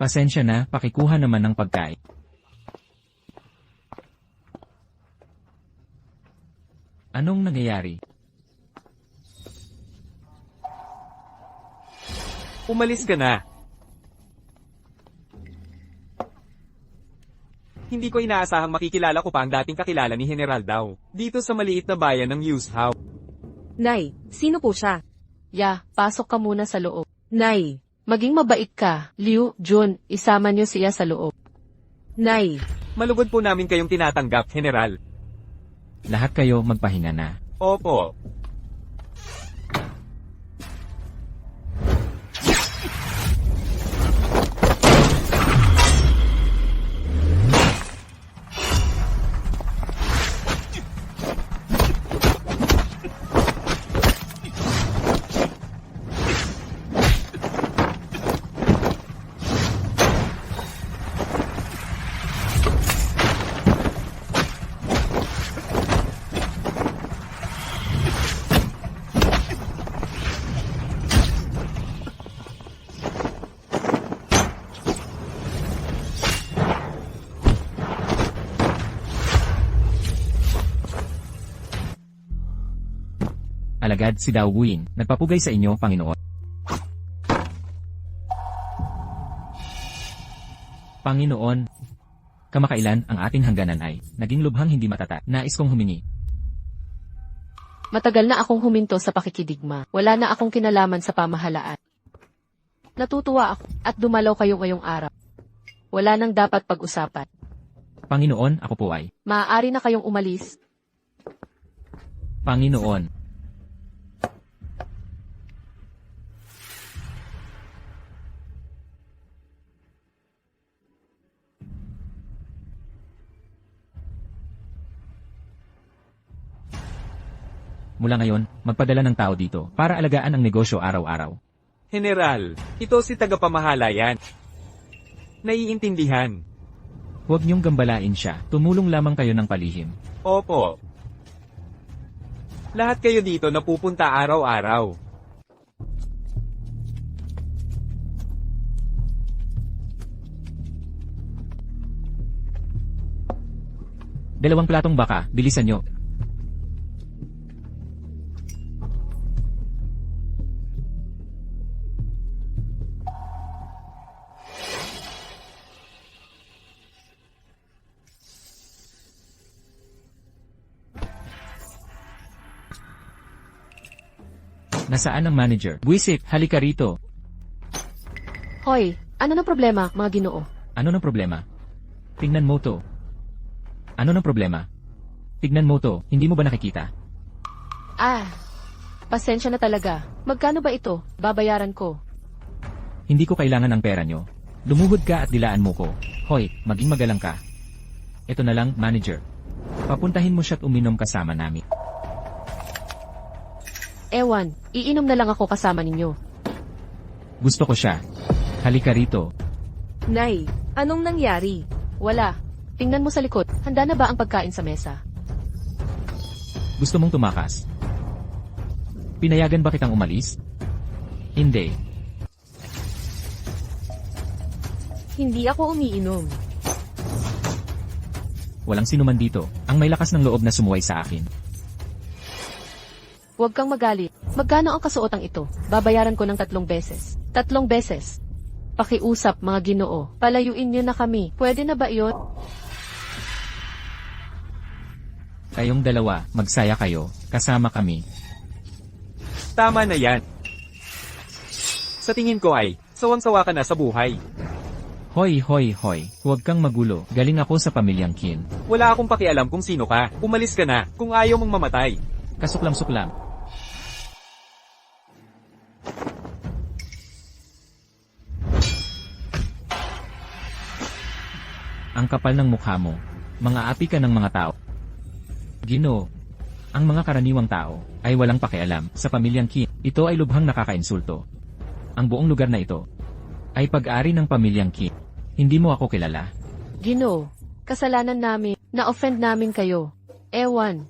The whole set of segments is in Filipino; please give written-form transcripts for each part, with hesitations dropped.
Pasensya na, pakikuha naman ng pagkain. Anong nangyayari? Umalis ka na. Hindi ko inaasahang makikilala ko pa ang dating kakilala ni General daw. Dito sa maliit na bayan ng Yuzhou. Nay, sino po siya? Pasok ka muna sa loob. Nay, Maging mabait ka, Liu, Jun, isama niyo siya sa loob. Nay, Malugod po namin kayong tinatanggap, General. Lahat kayo magpahinga na. Opo. Alagad si Dao Wuyin, nagpapugay sa inyo, Panginoon. Panginoon, kamakailan ang ating hangganan ay naging lubhang hindi matata. Nais kong humingi. Matagal na akong huminto sa pakikidigma. Wala na akong kinalaman sa pamahalaan. Natutuwa ako at dumalaw kayo ngayong araw. Wala nang dapat pag-usapan. Panginoon, ako po ay. Maaari na kayong umalis. Panginoon. Mula ngayon, magpadala ng tao dito para alagaan ang negosyo araw-araw. General, ito si tagapamahalayan. Naiintindihan. Huwag niyong gambalain siya, tumulong lamang kayo ng palihim. Opo. Lahat kayo dito napupunta araw-araw. Dalawang platong baka, bilisan niyo. Nasaan ang manager? Buisit, halika rito. Hoy, ano na problema, mga Ginoo? Ano ng problema? Tingnan mo to. Ano ng problema? Tignan mo to, hindi mo ba nakikita? Pasensya na talaga. Magkano ba ito? Babayaran ko. Hindi ko kailangan ng pera nyo. Lumuhod ka at dilaan mo ko. Hoy, maging magalang ka. Ito na lang, manager. Papuntahin mo siya't uminom kasama namin. Ewan, iinom na lang ako kasama ninyo. Gusto ko siya. Halika rito. Nay, anong nangyari? Wala. Tingnan mo sa likod. Handa na ba ang pagkain sa mesa? Gusto mong tumakas? Pinayagan ba kitang umalis? Hindi. Hindi ako umiinom. Walang sinuman dito. Ang may lakas ng loob na sumuway sa akin. Huwag kang magalit. Magkano ang kasuotang ito? Babayaran ko ng 3 beses. 3 beses. Pakiusap, mga Ginoo. Palayuin niyo na kami. Pwede na ba iyon? Kayong dalawa, magsaya kayo. Kasama kami. Tama na yan. Sa tingin ko ay, sawang-sawa ka na sa buhay. Hoy, hoy, hoy. Huwag kang magulo. Galing ako sa pamilyang Qin. Wala akong pakialam kung sino ka. Umalis ka na, kung ayaw mong mamatay. Kasuklam-suklam. Ang kapal ng mukha mo. Mga api ka ng mga tao. Ginoo. Ang mga karaniwang tao ay walang pakialam sa pamilyang Qin. Ito ay lubhang nakakainsulto. Ang buong lugar na ito ay pag-ari ng pamilyang Qin. Hindi mo ako kilala. Ginoo, kasalanan namin. Na-offend namin kayo. Ewan.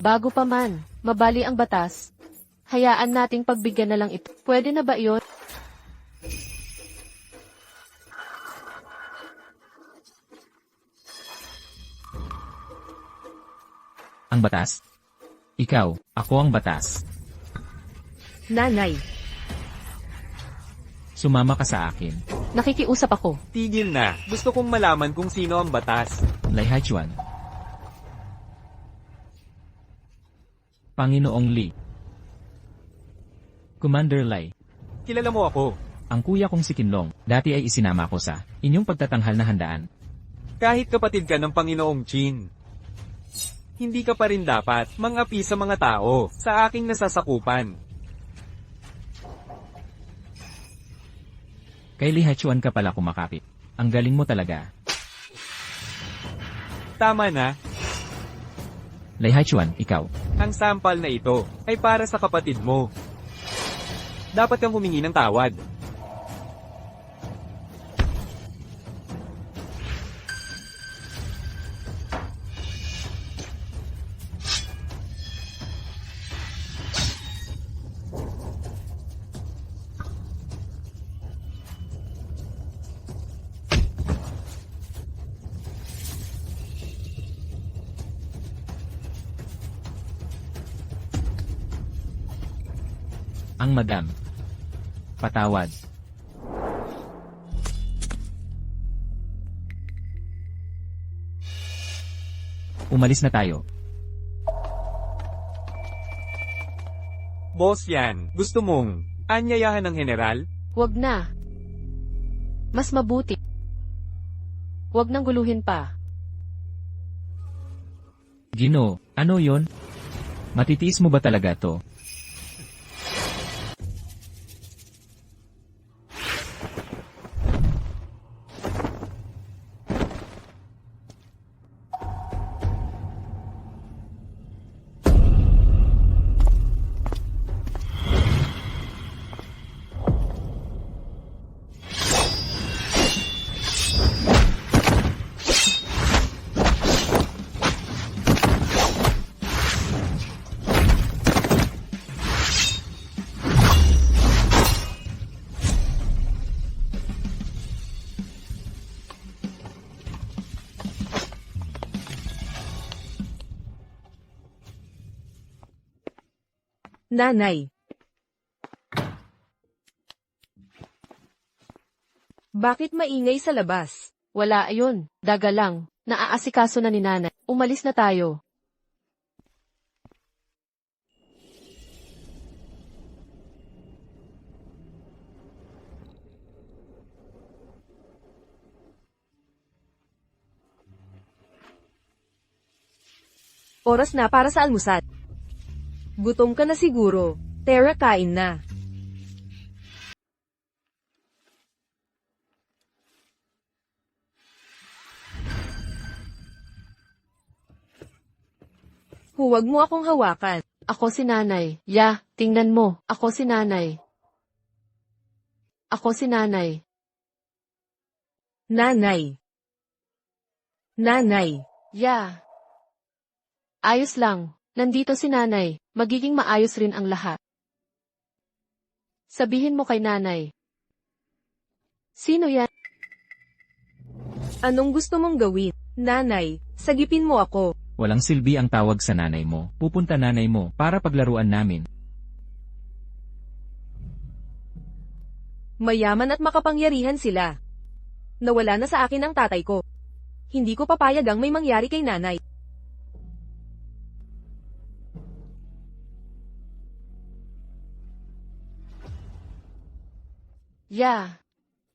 Bago pa man, mabali ang batas. Hayaan nating pagbigyan na lang ito. Pwede na ba iyon? Ang batas? Ikaw, ako ang batas. Nanay, Sumama ka sa akin. Nakikiusap ako. Tigil na. Gusto kong malaman kung sino ang batas. Lai Haichuan. Panginoong Li. Commander Lai. Kilala mo ako. Ang kuya kong si Kinlong, dati ay isinama ko sa inyong pagtatanghal na handaan. Kahit kapatid ka ng Panginoong Qin. Hindi ka pa rin dapat mangapi sa mga tao sa aking nasasakupan. Kay Li Haichuan ka pala kumakapit. Ang galing mo talaga. Tama na, Lai Haichuan, ikaw. ang sampal na ito ay para sa kapatid mo. Dapat kang humingi ng tawad. Ang madam. Patawad. Umalis na tayo. Boss yan, gusto mong anyayahan ng general? Huwag na. Mas mabuti. Huwag nang guluhin pa. Gino, ano yon? Matitiis mo ba talaga to? nanay. Bakit maingay sa labas? Wala ayun. Daga lang. Naaasikaso na ni nanay. Umalis na tayo. Oras na para sa almusal. Gutom ka na siguro. Tara, kain na. Huwag mo akong hawakan. Ako si nanay. Tingnan mo. Ako si nanay. Ako si nanay. Nanay. Nanay. Ayos lang. Nandito si nanay. Magiging maayos rin ang lahat. Sabihin mo kay nanay. Sino yan? Anong gusto mong gawin? Nanay, sagipin mo ako. Walang silbi ang tawag sa nanay mo. Pupunta nanay mo para paglaruan namin. Mayaman at makapangyarihan sila. Nawala na sa akin ang tatay ko. Hindi ko papayag ang may mangyari kay nanay.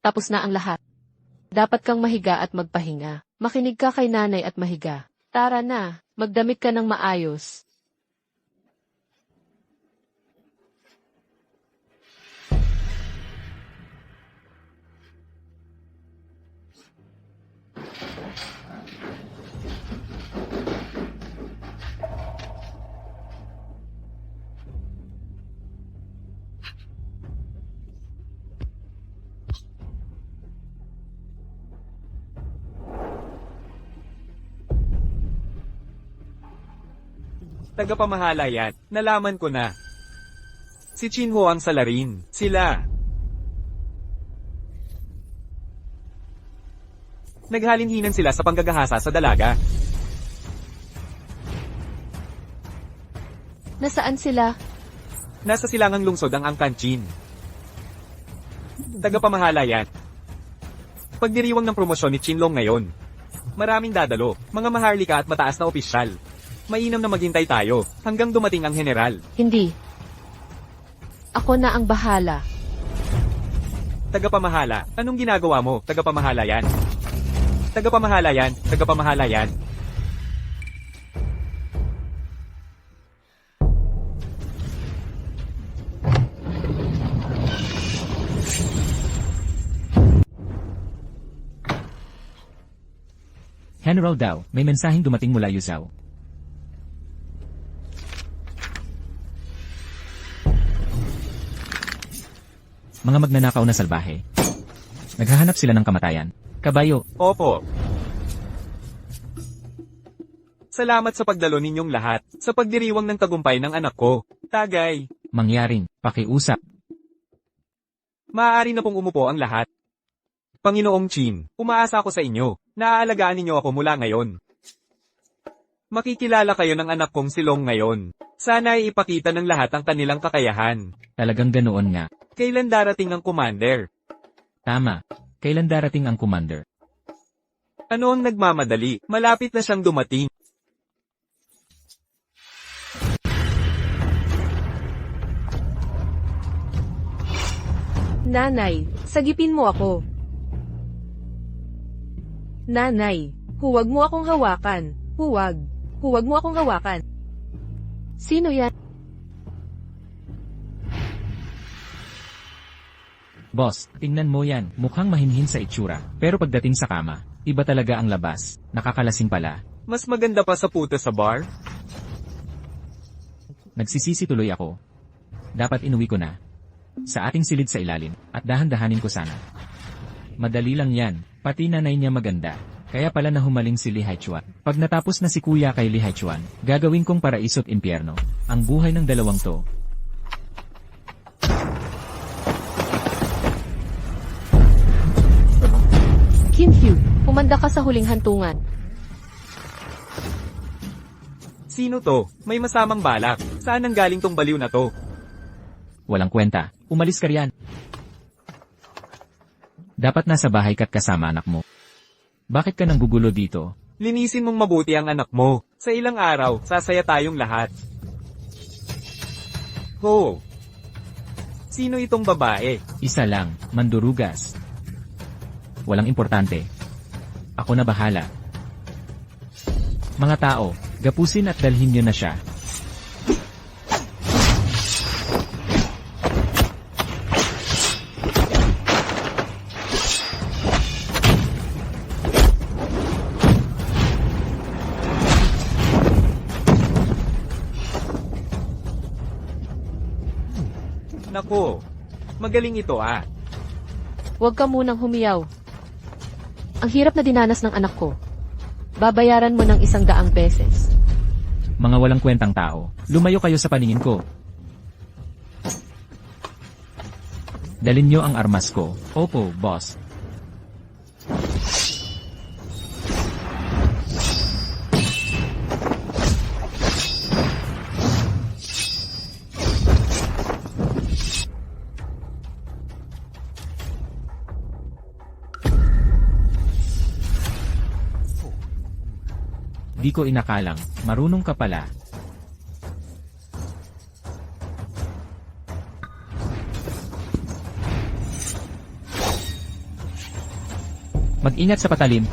Tapos na ang lahat. Dapat kang mahiga at magpahinga. Makinig ka kay nanay at mahiga. Tara na, magdamit ka ng maayos. Tagapamahala yan. Nalaman ko na. Si Chinho ang salarin. Sila. Naghalinhinan sila sa panggagahasa sa dalaga. Nasaan sila? Nasa silangang lungsod ang Angkan Chin. Tagapamahala yan. Pagdiriwang ng promosyon ni Chinlong ngayon. Maraming dadalo, mga maharlika at mataas na opisyal. Mainam na maghintay tayo, hanggang dumating ang general. Hindi. Ako na ang bahala. Tagapamahala, anong ginagawa mo? Tagapamahala yan. Tagapamahala yan, tagapamahala yan. General Dao, may mensaheng dumating mula Yuzhou. Mga magnanakaw na salbahe. Naghahanap sila ng kamatayan. Kabayo, Opo. Salamat sa pagdalo ninyong lahat, sa pagdiriwang ng tagumpay ng anak ko. Tagay, mangyaring, pakiusap. maaari na pong umupo ang lahat. Panginoong Chin, umaasa ako sa inyo, naaalagaan ninyo ako mula ngayon. Makikilala kayo ng anak kong si Long ngayon. Sana ay ipakita ng lahat ang kanilang kakayahan. Talagang ganoon nga. Kailan darating ang commander? Tama. Kailan darating ang commander? Ano ang nagmamadali? Malapit na siyang dumating. Nanay, sagipin mo ako. Nanay, huwag mo akong hawakan. Huwag. Huwag mo akong hawakan. Sino yan? Boss, tingnan mo yan, mukhang mahinhin sa itsura. Pero pagdating sa kama, iba talaga ang labas. Nakakalasing pala. Mas maganda pa sa puta sa bar? Nagsisisi tuloy ako. Dapat inuwi ko na. Sa ating silid sa ilalim, at dahan-dahanin ko sana. Madali lang yan, pati nanay niya maganda. Kaya pala na humaling si Li Haichuan. Pag natapos na si kuya kay Li Haichuan, gagawin kong paraiso't impyerno. Ang buhay ng dalawang to. Qin Hu, pumanda ka sa huling hantungan. Sino to? May masamang balak. Saan ang galing tong baliw na to? Walang kwenta. Umalis ka riyan. Dapat nasa bahay ka't kasama anak mo. Bakit ka nang gugulo dito? Linisin mong mabuti ang anak mo. Sa ilang araw, sasaya tayong lahat. Ho! Sino itong babae? Isa lang, mandurugas. Walang importante. Ako na bahala. Mga tao, gapusin at dalhin niyo na siya. Nako, magaling ito ah. Huwag ka munang humiyaw. Ang hirap na dinanas ng anak ko. Babayaran mo ng 100 beses. Mga walang kwentang tao, lumayo kayo sa paningin ko. Dalin niyo ang armas ko. Opo, boss. Di ko inakalang, marunong ka pala. Mag-ingat sa patalim.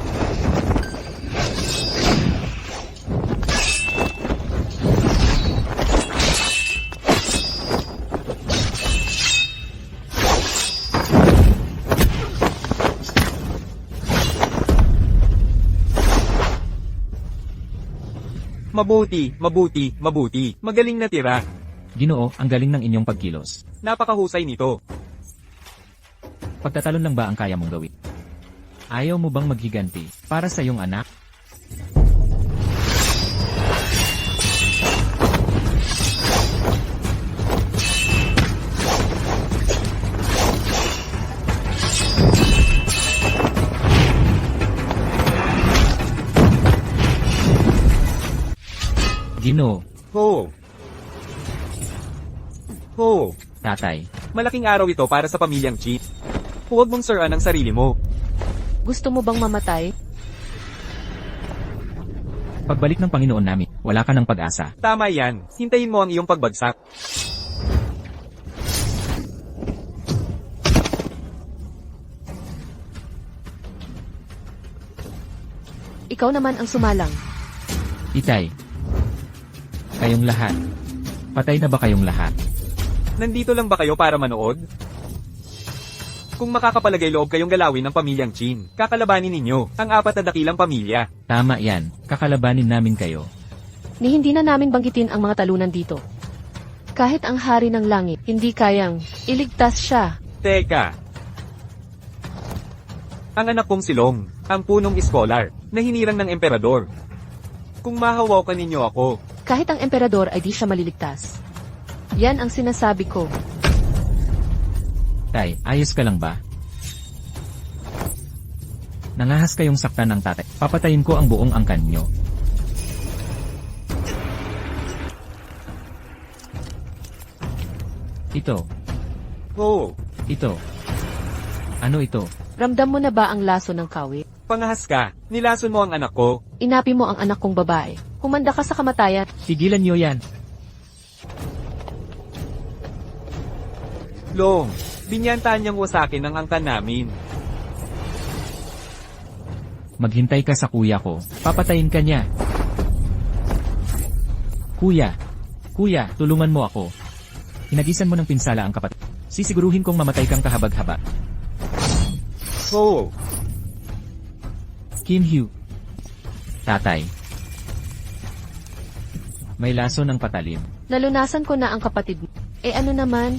Mabuti, mabuti, mabuti. Magaling na tira. Ginoo, ang galing ng inyong pagkilos. Napakahusay nito. Pagtatalon lang ba ang kaya mong gawin? Ayaw mo bang maghiganti para sa iyong anak? Ho! Ginoo, Oh, Tatay, malaking araw ito para sa pamilyang Qin. Huwag mong siraan ang sarili mo. Gusto mo bang mamatay? pagbalik ng Panginoon namin, wala ka ng pag-asa. Tama yan. Hintayin mo ang iyong pagbagsak. Ikaw naman ang sumalang. Itay. Kayong lahat. Patay na ba kayong lahat? Nandito lang ba kayo para manood? Kung makakapalagay loob kayong galawin ng pamilyang Qin, kakalabanin ninyo ang 4 na dakilang pamilya. Tama yan, kakalabanin namin kayo. Ni hindi na namin banggitin ang mga talunan dito. Kahit ang hari ng langit, hindi kayang iligtas siya. Teka. Ang anak kong silong, ang punong scholar, na hinirang ng emperador. Kung mahawakan ninyo ako, Kahit ang emperador ay di siya maliligtas. Yan ang sinasabi ko. Tay, ayos ka lang ba? Nangahas kayong saktan ng tatay. Papatayin ko ang buong angkan nyo. Ito. oh, Ito. Ano ito? Ramdam mo na ba ang laso ng kawit? pangahas ka, nilason mo ang anak ko. Inapi mo ang anak kong babae. Humanda ka sa kamatayan. Tigilan nyo yan. Long, binyantaan niyang wasakin ang angkan namin. Maghintay ka sa kuya ko. Papatayin ka niya. Kuya. Kuya, tulungan mo ako. Hinagisan mo ng pinsala ang kapatid. Sisiguruhin kong mamatay kang kahabag-haba. Oh, Kim Hugh. Tatay. May laso ng patalim. Nalunasan ko na ang kapatid mo. Eh ano naman?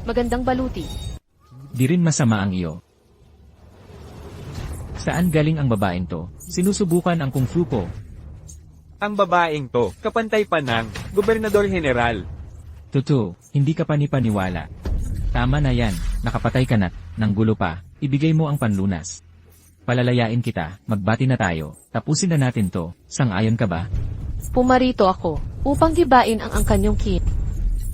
Magandang baluti. Di rin masama ang iyo. Saan galing ang babaeng to? Sinusubukan ang kung fu ko. ang babaeng to, kapantay pa ng Gobernador General. Tutu, hindi ka panipaniwala. Tama na yan, nakapatay ka na, nang gulo pa, ibigay mo ang panlunas. Palalayain kita, magbati na tayo, tapusin na natin to, sang-ayon ka ba? Pumarito ako upang gibain ang angkanyong kin.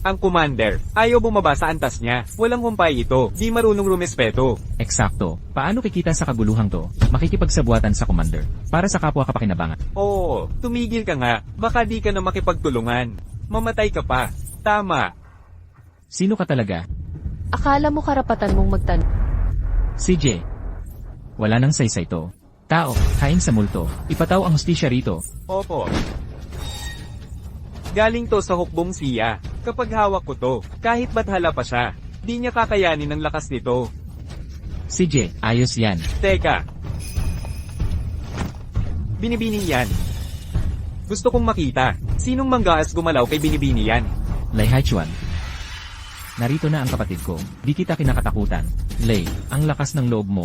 Ang commander, ayaw bumaba sa antas niya. Walang humpay ito, di marunong rumespeto. Eksakto, paano kikita sa kaguluhang to? Makikipagsabuatan sa commander, para sa kapwa kapakinabangan. Oo, tumigil ka nga, baka di ka na makipagtulungan. Mamatay ka pa. Tama. Sino ka talaga? Akala mo karapatan mong magtanong. CJ. Wala nang saysay to. Tao, kain sa multo, ipataw ang hustisya rito. Opo. Galing to sa hukbong siya. Kapag hawak ko to, kahit bathala pa siya, di niya kakayanin ang lakas nito. CJ, ayos yan. Teka. Binibini yan. Gusto kong makita. Sinong manggaas gumalaw kay binibini yan? Lei Haichuan. Narito na ang kapatid ko. Di kita kinakatakutan. Lei, ang lakas ng loob mo.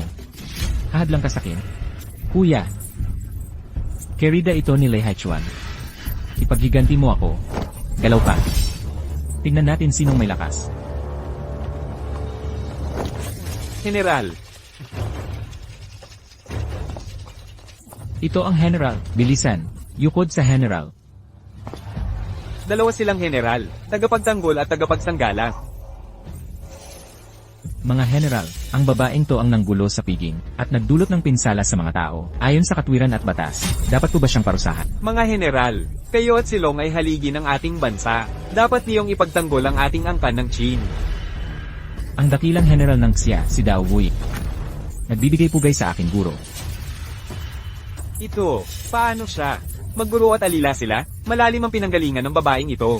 Hahadlang ka sa akin. Kuya. Kerida ito ni Lei Haichuan. Ipaghiganti mo ako. Galaw ka. Tingnan natin sinong may lakas. General. Ito ang general. Bilisan. Yukod sa general. Dalawa silang general, tagapagtanggol at tagapagsanggalang. Mga general, ang babaeng to ang nanggulo sa piging, at nagdulot ng pinsala sa mga tao. Ayon sa katwiran at batas, dapat po ba siyang parusahan? Mga general, kayo at silong ay haligi ng ating bansa. Dapat niyong ipagtanggol ang ating angkan ng Qin. Ang dakilang general ng Xia, si Dao Wui. Nagbibigay pugay sa akin, guro. Ito, paano siya? Magguro at alila sila? Malalim ang pinanggalingan ng babaeng ito.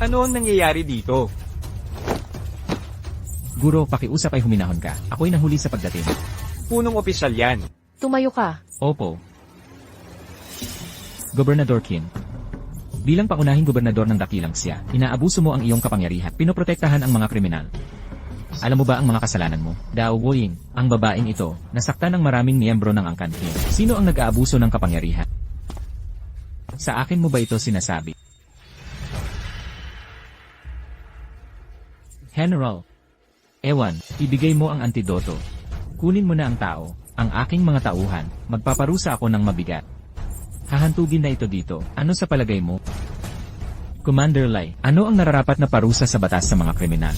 Ano ang nangyayari dito? Guro, pakiusap ay huminahon ka. Ako'y nahuli sa pagdating. Punong opisyal yan. Tumayo ka. Opo. Gobernador Qin. Bilang pangunahing gobernador ng dakilang Xia, inaabuso mo ang iyong kapangyarihan. Pinoprotektahan ang mga kriminal. Alam mo ba ang mga kasalanan mo? Dao Woying, ang babaeng ito, nasaktan ng maraming miyembro ng angkan Qin. Sino ang nag-aabuso ng kapangyarihan? Sa akin mo ba ito sinasabi? General. Ewan, ibigay mo ang antidoto. Kunin mo na ang tao, ang aking mga tauhan, magpaparusa ako ng mabigat. Hahantugin na ito dito, ano sa palagay mo? Commander Lai, ano ang nararapat na parusa sa batas sa mga kriminal?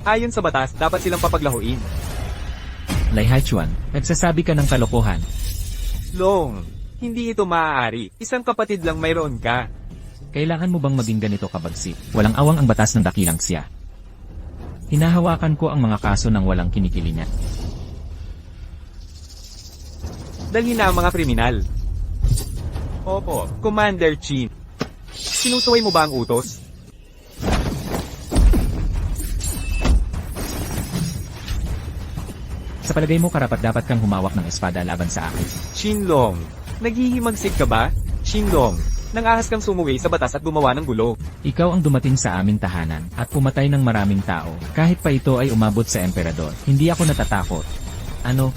Ayon sa batas, dapat silang papaglahuin. Lai Haichuan, nagsasabi ka ng kalokohan. Long, hindi ito maaari. Isang kapatid lang mayroon ka. Kailangan mo bang maging ganito kabagsik? Walang awang ang batas ng dakilang siya. Hinahawakan ko ang mga kaso ng walang kinikilingan. Dalhin na ang mga kriminal. Opo, Commander Chin. Sinusuway mo ba ang utos? Sa palagay mo karapat-dapat kang humawak ng espada laban sa akin. Shinlong, naghihimagsik ka ba? Shinlong, nangahas kang sumuwi sa batas at gumawa ng gulo. Ikaw ang dumating sa aming tahanan at pumatay ng maraming tao. Kahit pa ito ay umabot sa emperador, hindi ako natatakot. Ano?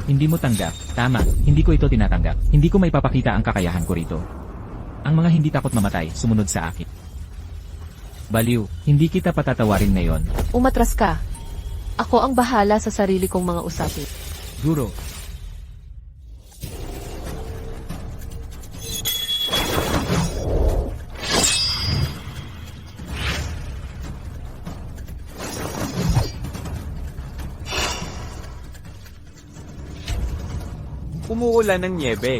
Hindi mo tanggap? Tama, hindi ko ito tinatanggap. Hindi ko maipapakita ang kakayahan ko rito. Ang mga hindi takot mamatay, sumunod sa akin. Baliw, hindi kita patatawarin ngayon. Umatras ka. Ako ang bahala sa sarili kong mga usapin. Guro. Umuulan ng nyebe.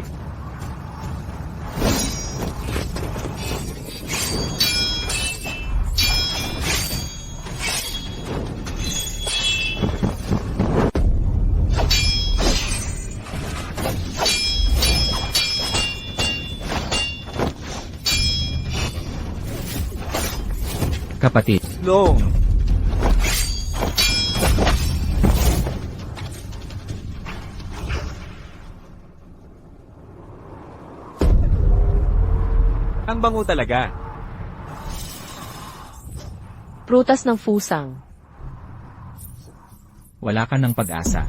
Kapatid. Long, ang bango talaga. Prutas ng fusang. Wala ka ng pag-asa.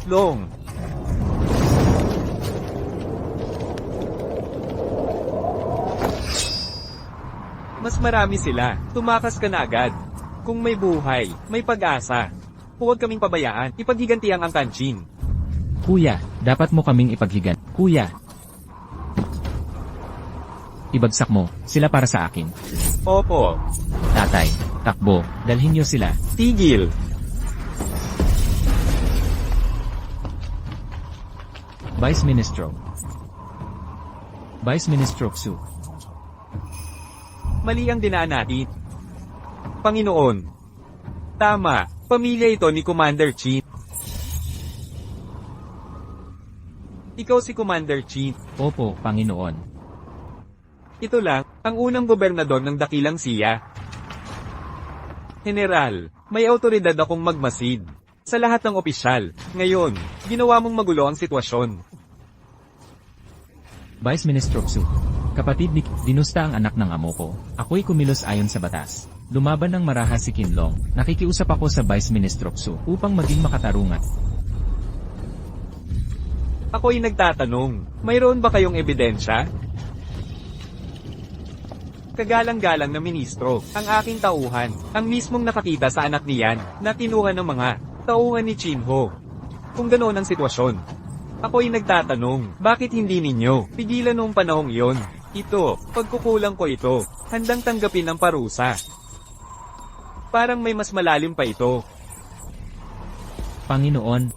Long. Mas marami sila. Tumakas ka na agad. Kung may buhay, may pag-asa. Huwag kaming pabayaan. Ipaghigantihan ang Kanchin. Kuya, dapat mo kaming ipaghigan. Kuya. Ibagsak mo, sila para sa akin. Opo. Tatay, takbo, dalhin niyo sila. Tigil. Vice Ministro. Vice Ministro Xu. Mali ang dinaan natin. Panginoon. Tama. Pamilya ito ni Commander Chin. Ikaw si Commander Chin. Opo, Panginoon. Ito lang, ang unang gobernador ng dakilang siya. General, may autoridad akong magmasid. Sa lahat ng opisyal. Ngayon, ginawa mong magulo ang sitwasyon. Vice Ministro Xu. Kapatid ni dinusta ang anak ng amo ko. Ako'y kumilos ayon sa batas. Lumaban ng marahas si Qinlong. Nakikiusap ako sa Vice Ministro Xu upang maging makatarungan. Ako'y nagtatanong, mayroon ba kayong ebidensya? Kagalang-galang na ministro, ang aking tauhan, ang mismong nakakita sa anak niyan, na kinuha ng mga tauhan ni Chinho. Kung ganoon ang sitwasyon. Ako'y nagtatanong, bakit hindi ninyo pigilan noong panahong iyon? Ito, pagkukulang ko ito, handang tanggapin ang parusa. Parang may mas malalim pa ito. Panginoon,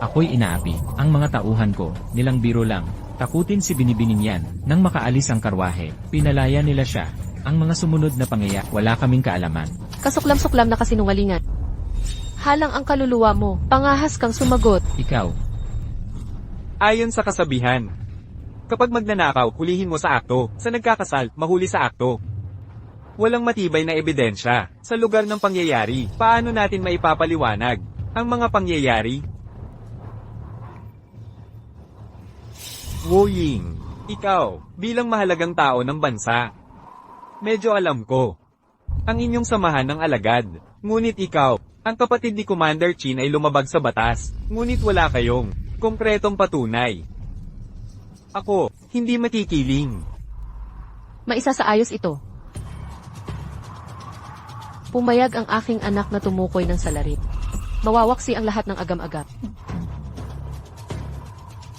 Ako'y inaapi. Ang mga tauhan ko, nilang biro lang. Takutin si Binibining yan. Nang makaalis ang karwahe, pinalaya nila siya. Ang mga sumunod na pangyayari, wala kaming kaalaman. Kasuklam-suklam na kasinungalingan. Halang ang kaluluwa mo, pangahas kang sumagot. Ikaw, Ayon sa kasabihan, kapag magnanakaw, hulihin mo sa akto. Sa nagkakasal, mahuli sa akto. Walang matibay na ebidensya. Sa lugar ng pangyayari, paano natin maipapaliwanag ang mga pangyayari? Wu Ying, ikaw, bilang mahalagang tao ng bansa, medyo alam ko ang inyong samahan ng alagad. Ngunit ikaw, ang kapatid ni Commander Chin ay lumabag sa batas, ngunit wala kayong konkretong patunay. Ako, hindi makikiling. Maisa sa ayos ito. Pumayag ang aking anak na tumukoy ng salarin. Mawawaksi ang lahat ng agam-agap.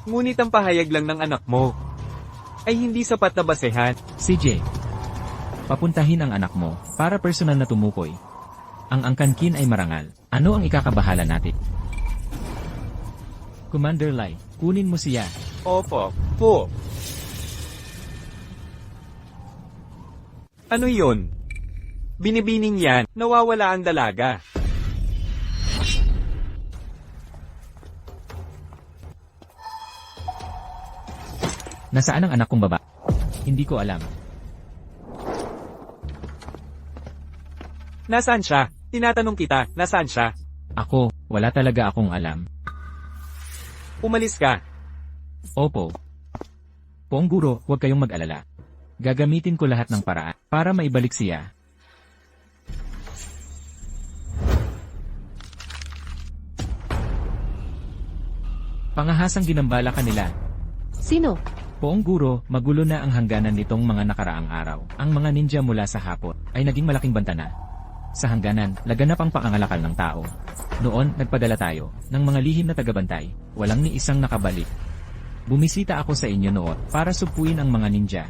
Ngunit ang pahayag lang ng anak mo ay hindi sapat na basehan. CJ. Papuntahin ang anak mo, para personal na tumukoy. Ang angkankin ay marangal. Ano ang ikakabahala natin? Commander Lai, kunin mo siya. Opo, po. Ano yun? Binibining yan, nawawala ang dalaga. Nasaan ang anak kong baba? Hindi ko alam. Nasaan siya? Tinatanong kita, nasaan siya? Ako, wala talaga akong alam. Umalis ka. Opo. Pongguro, huwag kayong mag-alala. Gagamitin ko lahat ng paraan para maibalik siya. Pangahasang ginambala kanila. Sino? Pongguro, magulo na ang hangganan nitong mga nakaraang araw. Ang mga ninja mula sa hapon ay naging malaking banta na. Sa hangganan, laganap ang pangangalakal ng tao. Noon, nagpadala tayo ng mga lihim na tagabantay. Walang ni isang nakabalik. Bumisita ako sa inyo noon para supuin ang mga ninja.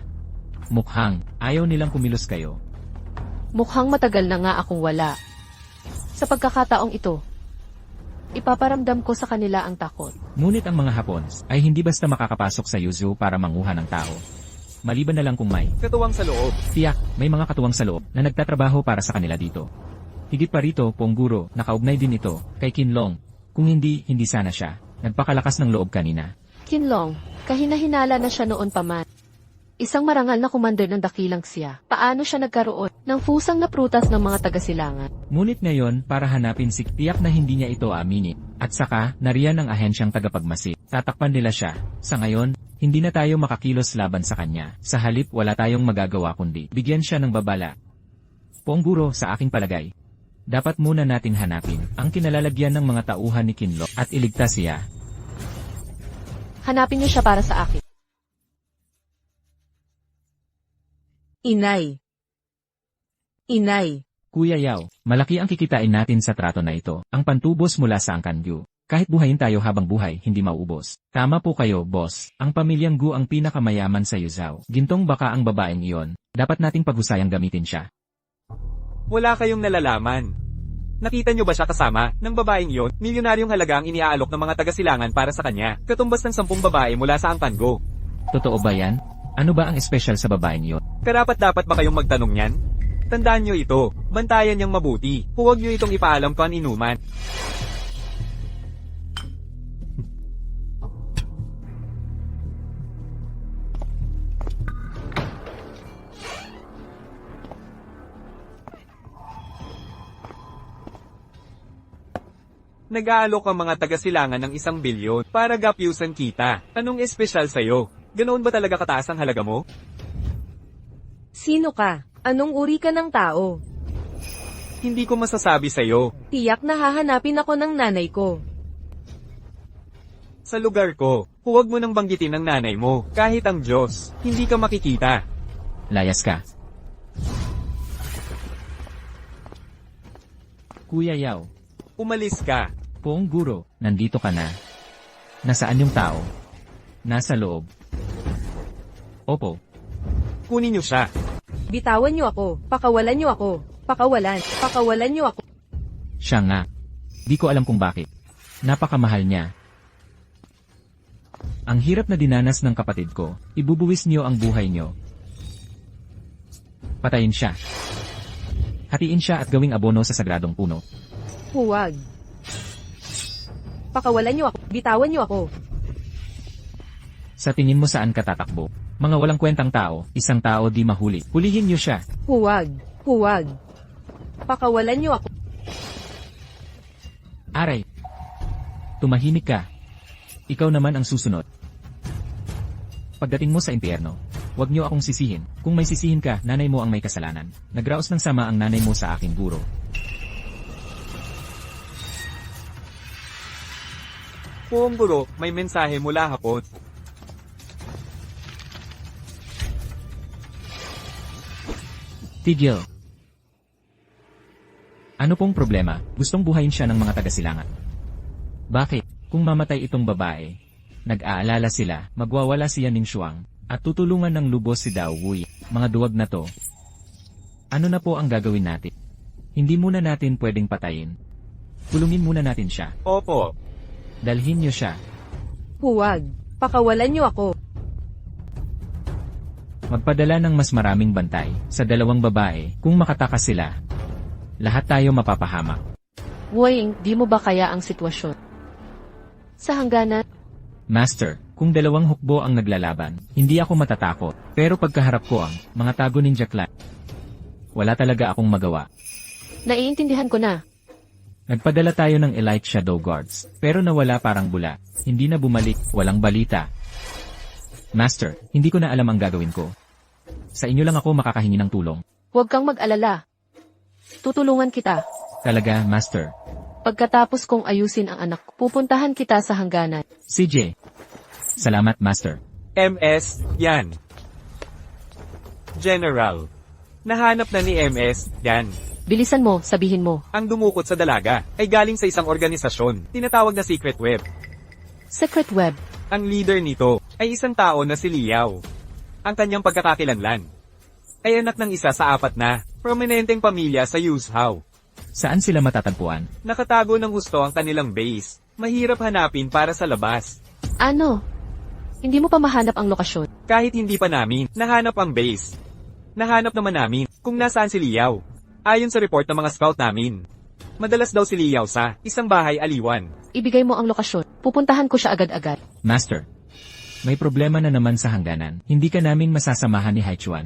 Mukhang, ayaw nilang kumilos kayo. Mukhang matagal na nga akong wala. Sa pagkakataong ito, ipaparamdam ko sa kanila ang takot. Ngunit ang mga Hapons ay hindi basta makakapasok sa Yuzu para manguha ng tao. Maliban na lang kung may Katuwang sa loob. tiyak, may mga katuwang sa loob na nagtatrabaho para sa kanila dito. Higit pa rito, Pongguro, nakaugnay din ito kay Kinlong. Kung hindi, hindi sana siya. Nagpakalakas ng loob kanina. Kinlong, kahina-hinala na siya noon pa man. Isang marangal na commander ng dakilang siya. Paano siya nagkaroon ng fusang na prutas ng mga taga-silangan? Ngunit ngayon, para hanapin si tiyak na hindi niya ito aminin. At saka, nariyan ang ahensyang tagapagmasid. Tatakpan nila siya. Sa ngayon, hindi na tayo makakilos laban sa kanya. Sa halip, wala tayong magagawa kundi bigyan siya ng babala. Pongguro, sa aking palagay, dapat muna nating hanapin ang kinalalagyan ng mga tauhan ni Kinlo at iligtas siya. Hanapin niyo siya para sa akin. Inay. Inay. Kuya Yao, malaki ang kikitain natin sa trato na ito. Ang pantubos mula sa Angkan-gyu. Kahit buhayin tayo habang buhay, hindi mauubos. Tama po kayo, boss. Ang pamilyang Gu ang pinakamayaman sa Yuzhou. Gintong baka ang babaeng iyon. Dapat nating paghusayang gamitin siya. Wala kayong nalalaman. Nakita nyo ba siya kasama ng babaeng iyon? Milyonaryong halaga ang iniaalok ng mga taga-silangan para sa kanya. Katumbas ng 10 babae mula sa Angkan-go. Totoo ba yan? Ano ba ang espesyal sa babaeng iyon? Karapat-dapat ba kayong magtanong yan? Tandaan nyo ito, bantayan niyang mabuti. Huwag nyo itong ipaalam kung inuman. Nag-aalok ang mga taga-silangan ng 1 bilyon para gapyusan kita. Anong espesyal sa'yo? Ganoon ba talaga kataas ang halaga mo? Sino ka? Anong uri ka ng tao? Hindi ko masasabi sa'yo. Tiyak na hahanapin ako ng nanay ko. Sa lugar ko, huwag mo nang banggitin ang nanay mo. Kahit ang Diyos, hindi ka makikita. Layas ka. Kuya Yao, Umalis ka. Pongguro, nandito ka na. Nasaan yung tao? Nasa loob. Opo. Kunin niyo siya. Bitawan niyo ako. Pakawalan niyo ako. Pakawalan. Pakawalan niyo ako. Siya nga. Di ko alam kung bakit. Napakamahal niya. Ang hirap na dinanas ng kapatid ko, ibubuwis niyo ang buhay niyo. Patayin siya. Hatiin siya at gawing abono sa sagradong puno. Huwag. Pakawalan niyo ako. Bitawan niyo ako. Sa tingin mo saan ka tatakbo? Mga walang kwentang tao, isang tao di mahuli. Hulihin niyo siya. Huwag. Huwag. Pakawalan niyo ako. Aray. Tumahimik ka. Ikaw naman ang susunod. Pagdating mo sa impyerno, huwag niyo akong sisihin. Kung may sisihin ka, nanay mo ang may kasalanan. Nagraos ng sama ang nanay mo sa aking guro. Poong guro, may mensahe mula hapon. Tigil. Ano pong problema? Gustong buhayin siya ng mga taga-silangan. Bakit? Kung mamatay itong babae, nag-aalala sila, magwawala si Yaning Shuang, at tutulungan ng lubos si Dao Wui. Mga duwag na to. Ano na po ang gagawin natin? Hindi muna natin pwedeng patayin. Kulungin muna natin siya. Opo. Dalhin niyo siya. Huwag. Pakawalan niyo ako. Magpadala ng mas maraming bantay sa dalawang babae kung makatakas sila. Lahat tayo mapapahamak. Wuying, di mo ba kaya ang sitwasyon? Sa hangganan, Master, kung dalawang hukbo ang naglalaban, hindi ako matatakot. Pero pagkaharap ko ang mga tago ninja clan, wala talaga akong magawa. naiintindihan ko na. Nagpadala tayo ng Elite Shadow Guards, pero nawala parang bula. Hindi na bumalik, walang balita. Master, hindi ko na alam ang gagawin ko. Sa inyo lang ako makakahingi ng tulong. Huwag kang mag-alala. Tutulungan kita. Talaga, Master. Pagkatapos kong ayusin ang anak ko, pupuntahan kita sa hangganan. CJ. Salamat, Master. MS, yan. General. Nahanap na ni MS, yan. Bilisan mo, sabihin mo. Ang dumukot sa dalaga ay galing sa isang organisasyon, tinatawag na Secret Web. Secret Web. Ang leader nito ay isang tao na si Liao. Ang kanyang pagkakakilanlan ay anak ng isa sa 4 na prominenteng pamilya sa Yuzhou. Saan sila matatagpuan? Nakatago ng husto ang kanilang base. Mahirap hanapin para sa labas. Ano? Hindi mo pa mahanap ang lokasyon. Kahit hindi pa namin nahanap ang base. Nahanap naman namin kung nasaan si Liao. Ayon sa report ng mga scout namin, madalas daw si Liao sa isang bahay aliwan. Ibigay mo ang lokasyon. Pupuntahan ko siya agad-agad. Master. May problema na naman sa hangganan. Hindi ka namin masasamahan ni Haichuan.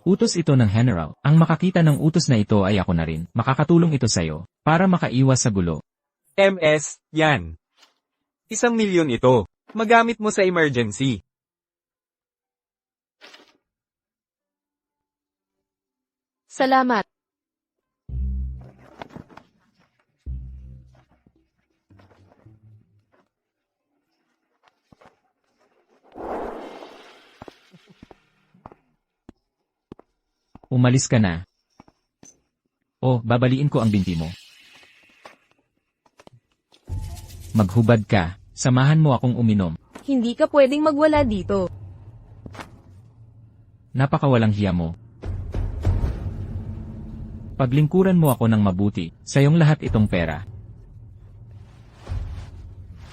Utos ito ng General. Ang makakita ng utos na ito ay ako na rin. Makakatulong ito sa'yo para makaiwas sa gulo. MS, yan. 1,000,000 ito. Magamit mo sa emergency. Salamat. Umalis ka na. O, babaliin ko ang binti mo. Maghubad ka. Samahan mo akong uminom. Hindi ka pwedeng magwala dito. Napakawalang hiya mo. Paglingkuran mo ako ng mabuti, sayong lahat itong pera.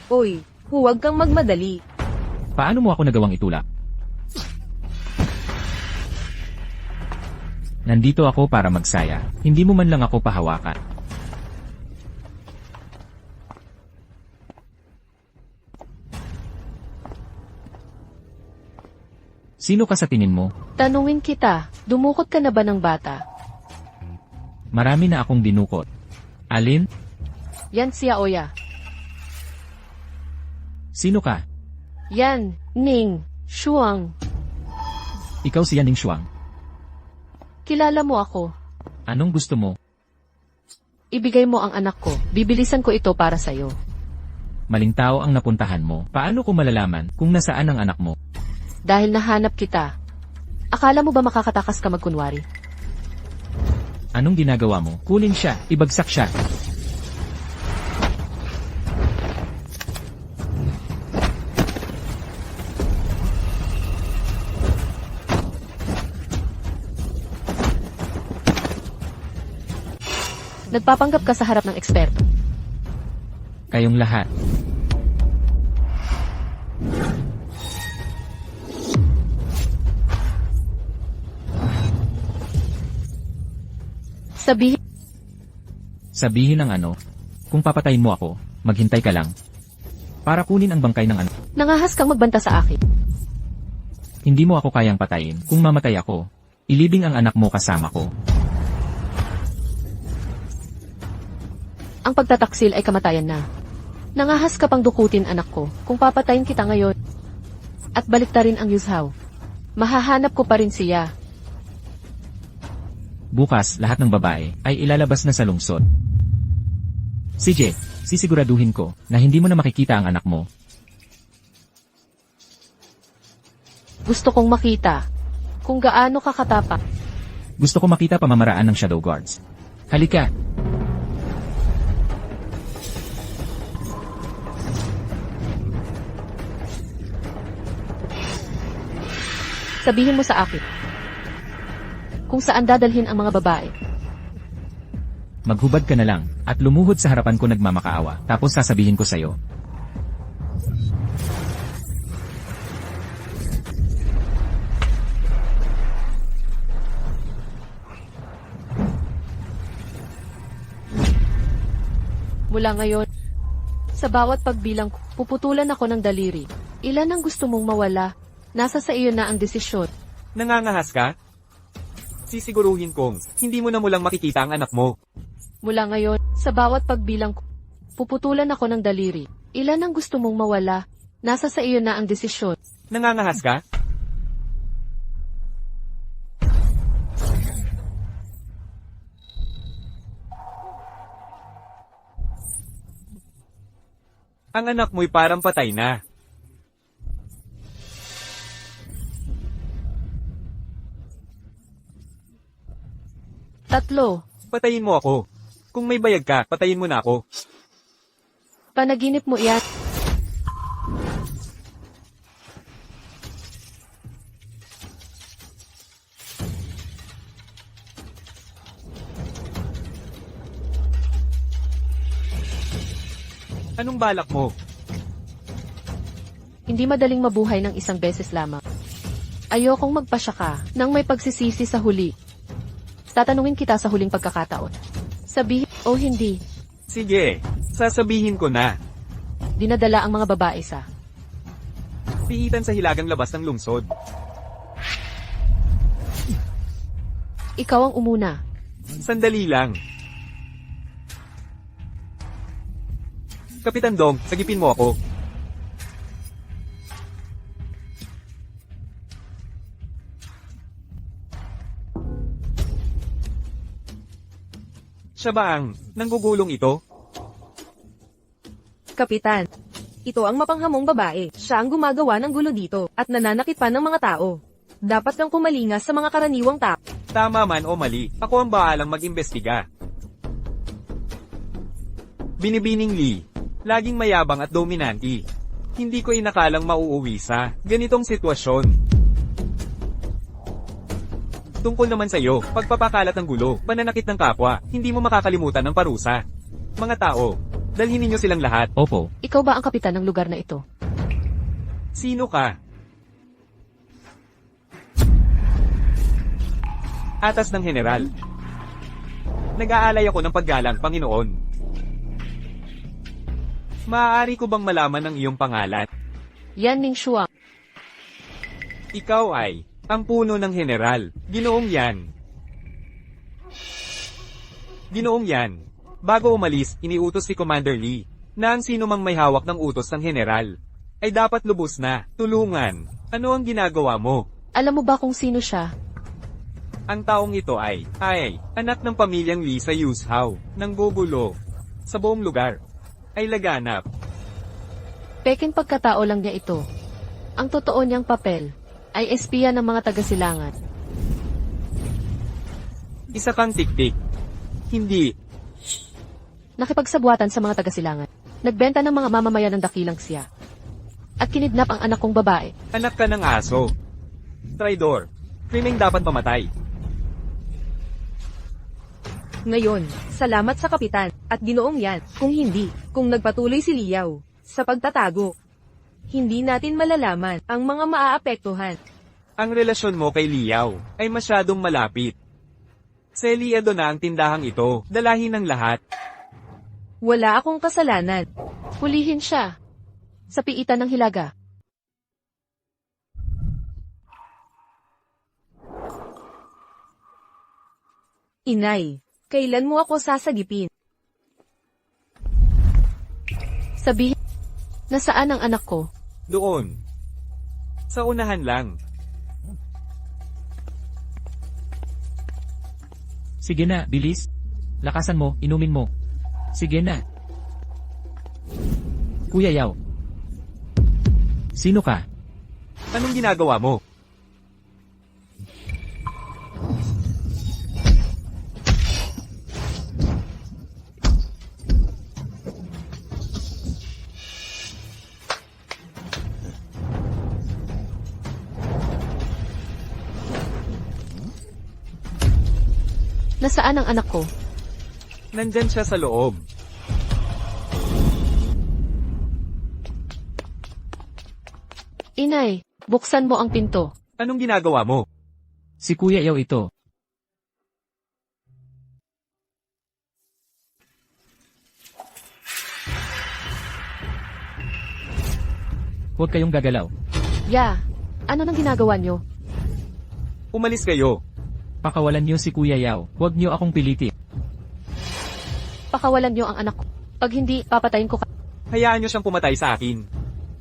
Oy, huwag kang magmadali. Paano mo ako nagawang itulak? Nandito ako para magsaya. Hindi mo man lang ako pahawakan. Sino ka sa tingin mo? Tanungin kita, dumukot ka na ba ng bata? Marami na akong dinukot. Alin? Yan si Aoya. Sino ka? Yan, Ning, Shuang. Ikaw si Yaning Shuang. Kilala mo ako. Anong gusto mo? Ibigay mo ang anak ko. Bibilisan ko ito para sa'yo. Maling tao ang napuntahan mo. Paano ko malalaman kung nasaan ang anak mo? Dahil nahanap kita. Akala mo ba makakatakas ka magkunwari? Anong ginagawa mo? Kunin siya. Ibagsak siya. Nagpapanggap ka sa harap ng eksperto. Kayong lahat. Sabihin ang ano. Kung papatayin mo ako, maghintay ka lang. Para kunin ang bangkay ng anak. Nangahas kang magbanta sa akin. Hindi mo ako kayang patayin. Kung mamatay ako, ilibing ang anak mo kasama ko. Ang pagtataksil ay kamatayan na. Nangahas ka pang dukutin anak ko. Kung papatayin kita ngayon, at baliktarin ang Yuzhao, mahahanap ko pa rin siya. Bukas, lahat ng babae ay ilalabas na sa lungsod. CJ, sisiguraduhin ko na hindi mo na makikita ang anak mo. Gusto kong makita kung gaano ka katapang. Gusto ko makita pamamaraan ng Shadow Guards. Halika! Sabihin mo sa akin kung saan dadalhin ang mga babae. Maghubad ka na lang, at lumuhod sa harapan ko nagmamakaawa, tapos sasabihin ko sa'yo. Mula ngayon, sa bawat pagbilang ko, puputulan ako ng daliri. Ilan ang gusto mong mawala? Nasa sa iyo na ang desisyon. Nangangahas ka? Sisiguruhin kong, hindi mo na mulang makikita ang anak mo. Mula ngayon, sa bawat pagbilang ko, puputulan ako ng daliri. Ilan ang gusto mong mawala? Nasa sa iyo na ang desisyon. Nangangahas ka? Ang anak mo'y parang patay na. Tatlo, Patayin mo ako. Kung may bayag ka, patayin mo na ako. panaginip mo iyan. Anong balak mo? Hindi madaling mabuhay ng isang beses lamang. Ayokong magpasya ka nang may pagsisisi sa huli. Tatanungin kita sa huling pagkakataon. Sabihin o hindi, Sige, sasabihin ko na. dinadala ang mga babae sa Pihitan sa hilagang labas ng lungsod. ikaw ang umuna. Sandali lang. Kapitan Dong, sagipin mo ako. Siya ba ang nanggugulong ito? Kapitan. Ito ang mapanghamong babae. Siya ang gumagawa ng gulo dito, at nananakit pa ng mga tao. Dapat kang kumalingas sa mga karaniwang tao. Tama man o mali, ako ang bahalang mag-imbestiga. Binibining Lee, laging mayabang at dominanti. Hindi ko inakalang mauuwi sa ganitong sitwasyon. Tungkol naman sa iyo, pagpapakalat ng gulo, pananakit ng kapwa, hindi mo makakalimutan ng parusa. Mga tao, dalhin ninyo silang lahat. Opo, Ikaw ba ang kapitan ng lugar na ito? Sino ka? Atas ng general. Nag-aalay ako ng paggalang, Panginoon. Maaari ko bang malaman ang iyong pangalan? Yan Ning Shuang. Ikaw ay ang puno ng general. Ginoong Yan. Ginoong Yan. Bago umalis, iniutos si Commander Lee na ang sino mang may hawak ng utos ng general ay dapat lubos na tulungan. Ano ang ginagawa mo? Alam mo ba kung sino siya? Ang taong ito ay anak ng pamilyang Lee sa Yuzhao, ng gugulo sa buong lugar. Ay laganap. Peking pagkatao lang niya ito. Ang totoo niyang papel ay espiya ng mga taga-silangan. Isa kang tiktik. Hindi. Nakipagsabuatan sa mga taga-silangan. Nagbenta ng mga mamamayan ng dakilang siya. At kinidnap ang anak kong babae. Anak ka ng aso. Traidor. Krimeng dapat pamatay. Ngayon, salamat sa kapitan, at Ginoong Yan. Kung hindi, kung nagpatuloy si Liao sa pagtatago, hindi natin malalaman ang mga maaapektuhan. Ang relasyon mo kay Liao ay masyadong malapit. Sa Eliado na ang tindahang ito, dalahin ng lahat. Wala akong kasalanan. Hulihin siya. Sa piitan ng hilaga. Inay, kailan mo ako sasagipin? Sabihin, nasaan ang anak ko? Doon. Sa unahan lang. Sige na, bilis. Lakasan mo, inumin mo. Sige na. Kuya Yao. Sino ka? Anong ginagawa mo? Nasaan ang anak ko? Nandyan siya sa loob. Inay, buksan mo ang pinto. Anong ginagawa mo? Si Kuya Yao ito. Huwag kayong gagalaw. Ya, ano nang ginagawa niyo? Umalis kayo. Pakawalan niyo si Kuya Yao. Huwag niyo akong pilitin. Pakawalan niyo ang anak ko. Pag hindi, papatayin ko ka. Hayaan niyo siyang pumatay sa akin.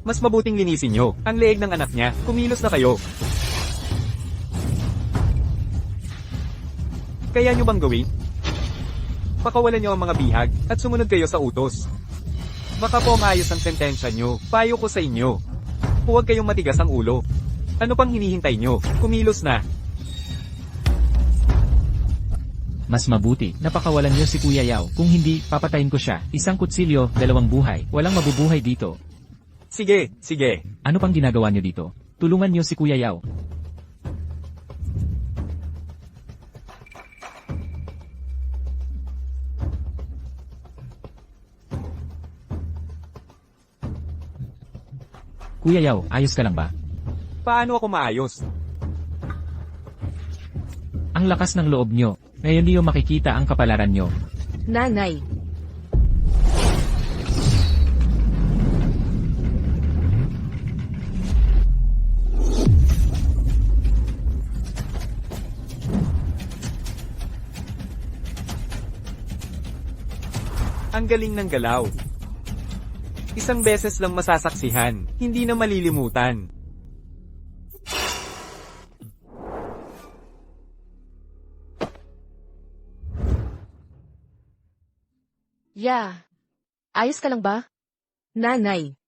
Mas mabuting linisin niyo ang leeg ng anak niya. Kumilos na kayo. Kaya niyo bang gawin? Pakawalan niyo ang mga bihag at sumunod kayo sa utos. Baka po maayos ang sentensya niyo. Payo ko sa inyo. Huwag kayong matigas ang ulo. Ano pang hinihintay niyo? Kumilos na. Mas mabuti na pakawalan niyo si Kuya Yao. Kung hindi, papatayin ko siya. Isang kutsilyo, 2 buhay. Walang mabubuhay dito. Sige, sige. Ano pang ginagawa niyo dito? Tulungan niyo si Kuya Yao. Kuya Yao, ayos ka lang ba? Paano ako maayos? Ang lakas ng loob niyo. Ngayon niyo makikita ang kapalaran niyo. Nanay, Ang galing ng galaw. Isang beses lang masasaksihan, hindi na malilimutan. Ya, ayos ka lang ba? nanay.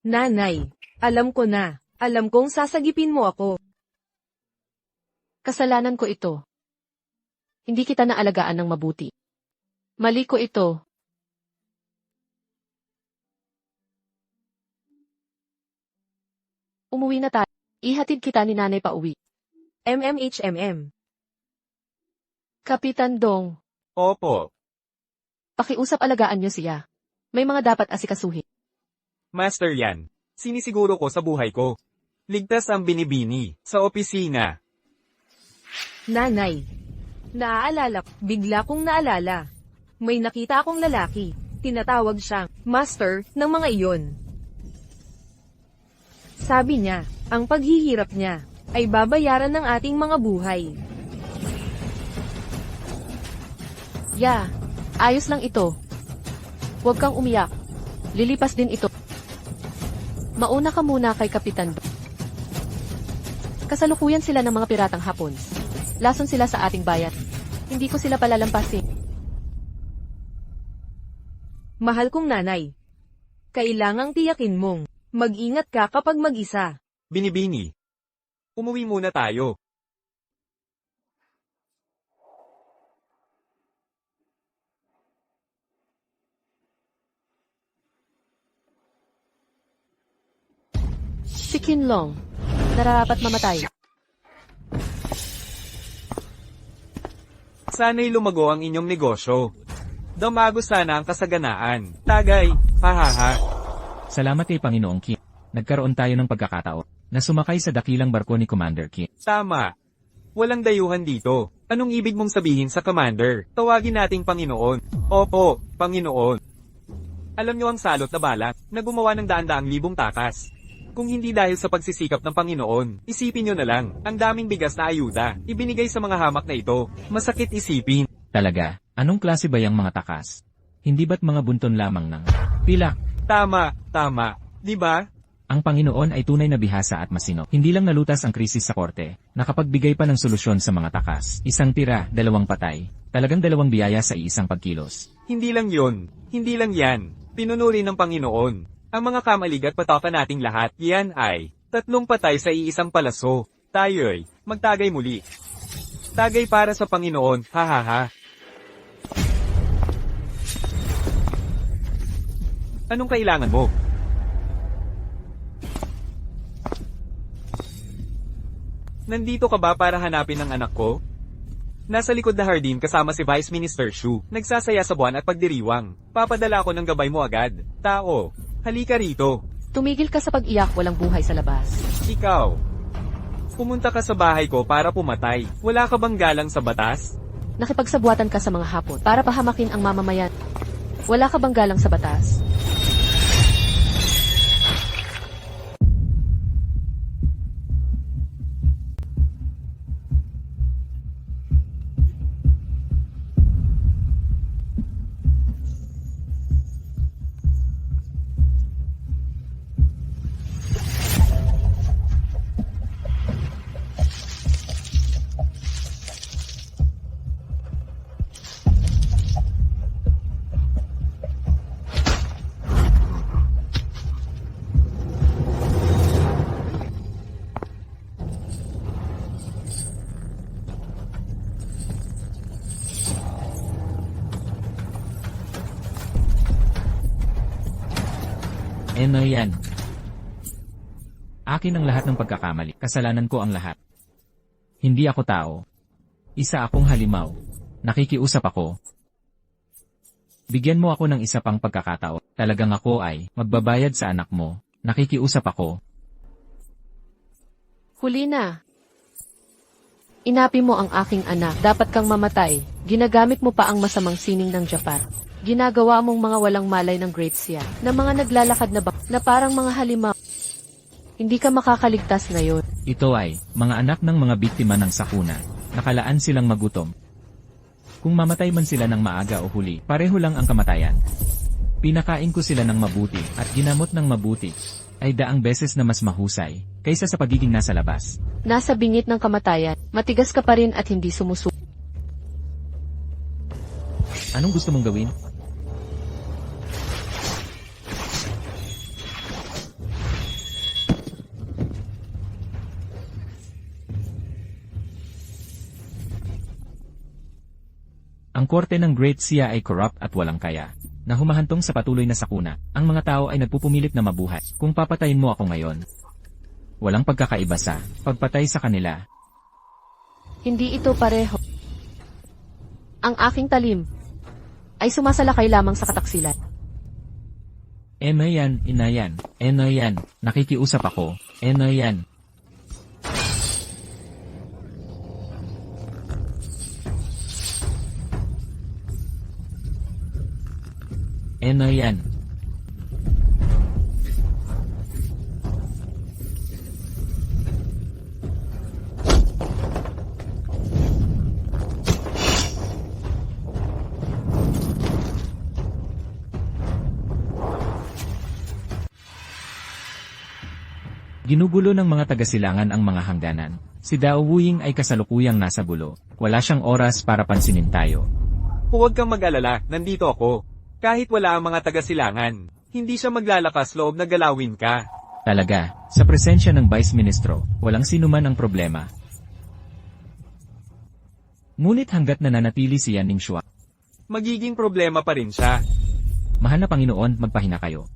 Nanay, alam ko na. Alam kong sasagipin mo ako. Kasalanan ko ito. Hindi kita naalagaan ng mabuti. Mali ko ito. Umuwi na tayo. Ihatid kita ni nanay pa uwi. MMHMM. Kapitan Dong, Opo, pakiusap alagaan niyo siya. May mga dapat asikasuhin. master yan. Sinisiguro ko sa buhay ko. Ligtas ang binibini, sa opisina. Nanay. Naaalala, bigla kong naalala. May nakita akong lalaki. Tinatawag siyang master ng mga iyon. Sabi niya, ang paghihirap niya ay babayaran ng ating mga buhay. Ya, ayos lang ito. Huwag kang umiyak. Lilipas din ito. Mauna ka muna kay Kapitan Dong. Kasalukuyan sila ng mga piratang Hapon. Lason sila sa ating bayan. Hindi ko sila palalampasin. Mahal kong nanay. Kailangang tiyakin mong mag-ingat ka kapag mag-isa. Binibini. Umuwi muna tayo. Si Kinlong, nararapat mamatay. Sana'y lumago ang inyong negosyo. Damago sana ang kasaganaan. Tagay, hahaha. Salamat kay Panginoong Kim. Nagkaroon tayo ng pagkakataon na sumakay sa dakilang barko ni Commander Kim. Tama. Walang dayuhan dito. Anong ibig mong sabihin sa commander? Tawagin nating Panginoon. Opo, Panginoon. Alam niyo ang salot na balak na gumawa ng daan-daang libong takas. Kung hindi dahil sa pagsisikap ng Panginoon, isipin niyo na lang, ang daming bigas na ayuda, ibinigay sa mga hamak na ito. Masakit isipin. Talaga, anong klase ba yung mga takas? Hindi ba't mga bunton lamang ng pilak? Tama. Di ba? Ang Panginoon ay tunay na bihasa at masinop. Hindi lang nalutas ang krisis sa korte, nakapagbigay pa ng solusyon sa mga takas. Isang tira, 2 patay. Talagang 2 biyaya sa iisang pagkilos. Hindi lang yon. Hindi lang yan. Pinunuri ng Panginoon. Ang mga kamalig at pataka nating lahat, yan ay 3 patay sa iisang palaso. Tayo'y magtagay muli. Tagay para sa Panginoon, hahaha. Anong kailangan mo? Nandito ka ba para hanapin ang anak ko? Nasa likod na hardin kasama si Vice Minister Shu, nagsasaya sa buwan at pagdiriwang. Papadala ko ng gabay mo agad. Tao, halika rito. Tumigil ka sa pag-iyak, walang buhay sa labas. Ikaw. Pumunta ka sa bahay ko para pumatay. Wala ka bang galang sa batas? Nakipagsabuatan ka sa mga hapon para pahamakin ang mamamayan. Wala ka bang galang sa batas? Yan. Akin ang lahat ng pagkakamali. Kasalanan ko ang lahat. Hindi ako tao. Isa akong halimaw. Nakikiusap ako. Bigyan mo ako ng isa pang pagkakataon. Talagang ako ay magbabayad sa anak mo. Nakikiusap ako. Huli na. Inapi mo ang aking anak. Dapat kang mamatay. Ginagamit mo pa ang masamang sining ng Japan. Ginagawa mong mga walang malay ng Great Sia, na mga naglalakad na parang mga halimaw. Hindi ka makakaligtas ngayon. Ito ay mga anak ng mga biktima ng sakuna. Nakalaan silang magutom. Kung mamatay man sila ng maaga o huli, pareho lang ang kamatayan. Pinakain ko sila ng mabuti at ginamot ng mabuti ay daang beses na mas mahusay kaysa sa pagiging nasa labas. Nasa bingit ng kamatayan, matigas ka pa rin at hindi sumusuko. Anong gusto mong gawin? Ang korte ng Great Sia ay corrupt at walang kaya, na humahantong sa patuloy na sakuna. Ang mga tao ay nagpupumilit na mabuhay. Kung papatayin mo ako ngayon, walang pagkakaiba sa pagpatay sa kanila. Hindi ito pareho. Ang aking talim ay sumasalakay lamang sa kataksilan. Yan, inayan. Yan, nakikiusap ako. Yan. Yan. Ginugulo ng mga taga-silangan ang mga hangganan. Si Dao Wuying ay kasalukuyang nasa gulo. Wala siyang oras para pansinin tayo. Huwag kang mag-alala, nandito ako. Kahit wala ang mga taga-silangan, hindi siya maglalakas loob na galawin ka. Talaga, sa presensya ng Vice Ministro, walang sinuman ang problema. Ngunit hanggat nananatili si Yan Ningxua, magiging problema pa rin siya. mahal na Panginoon, magpahina kayo.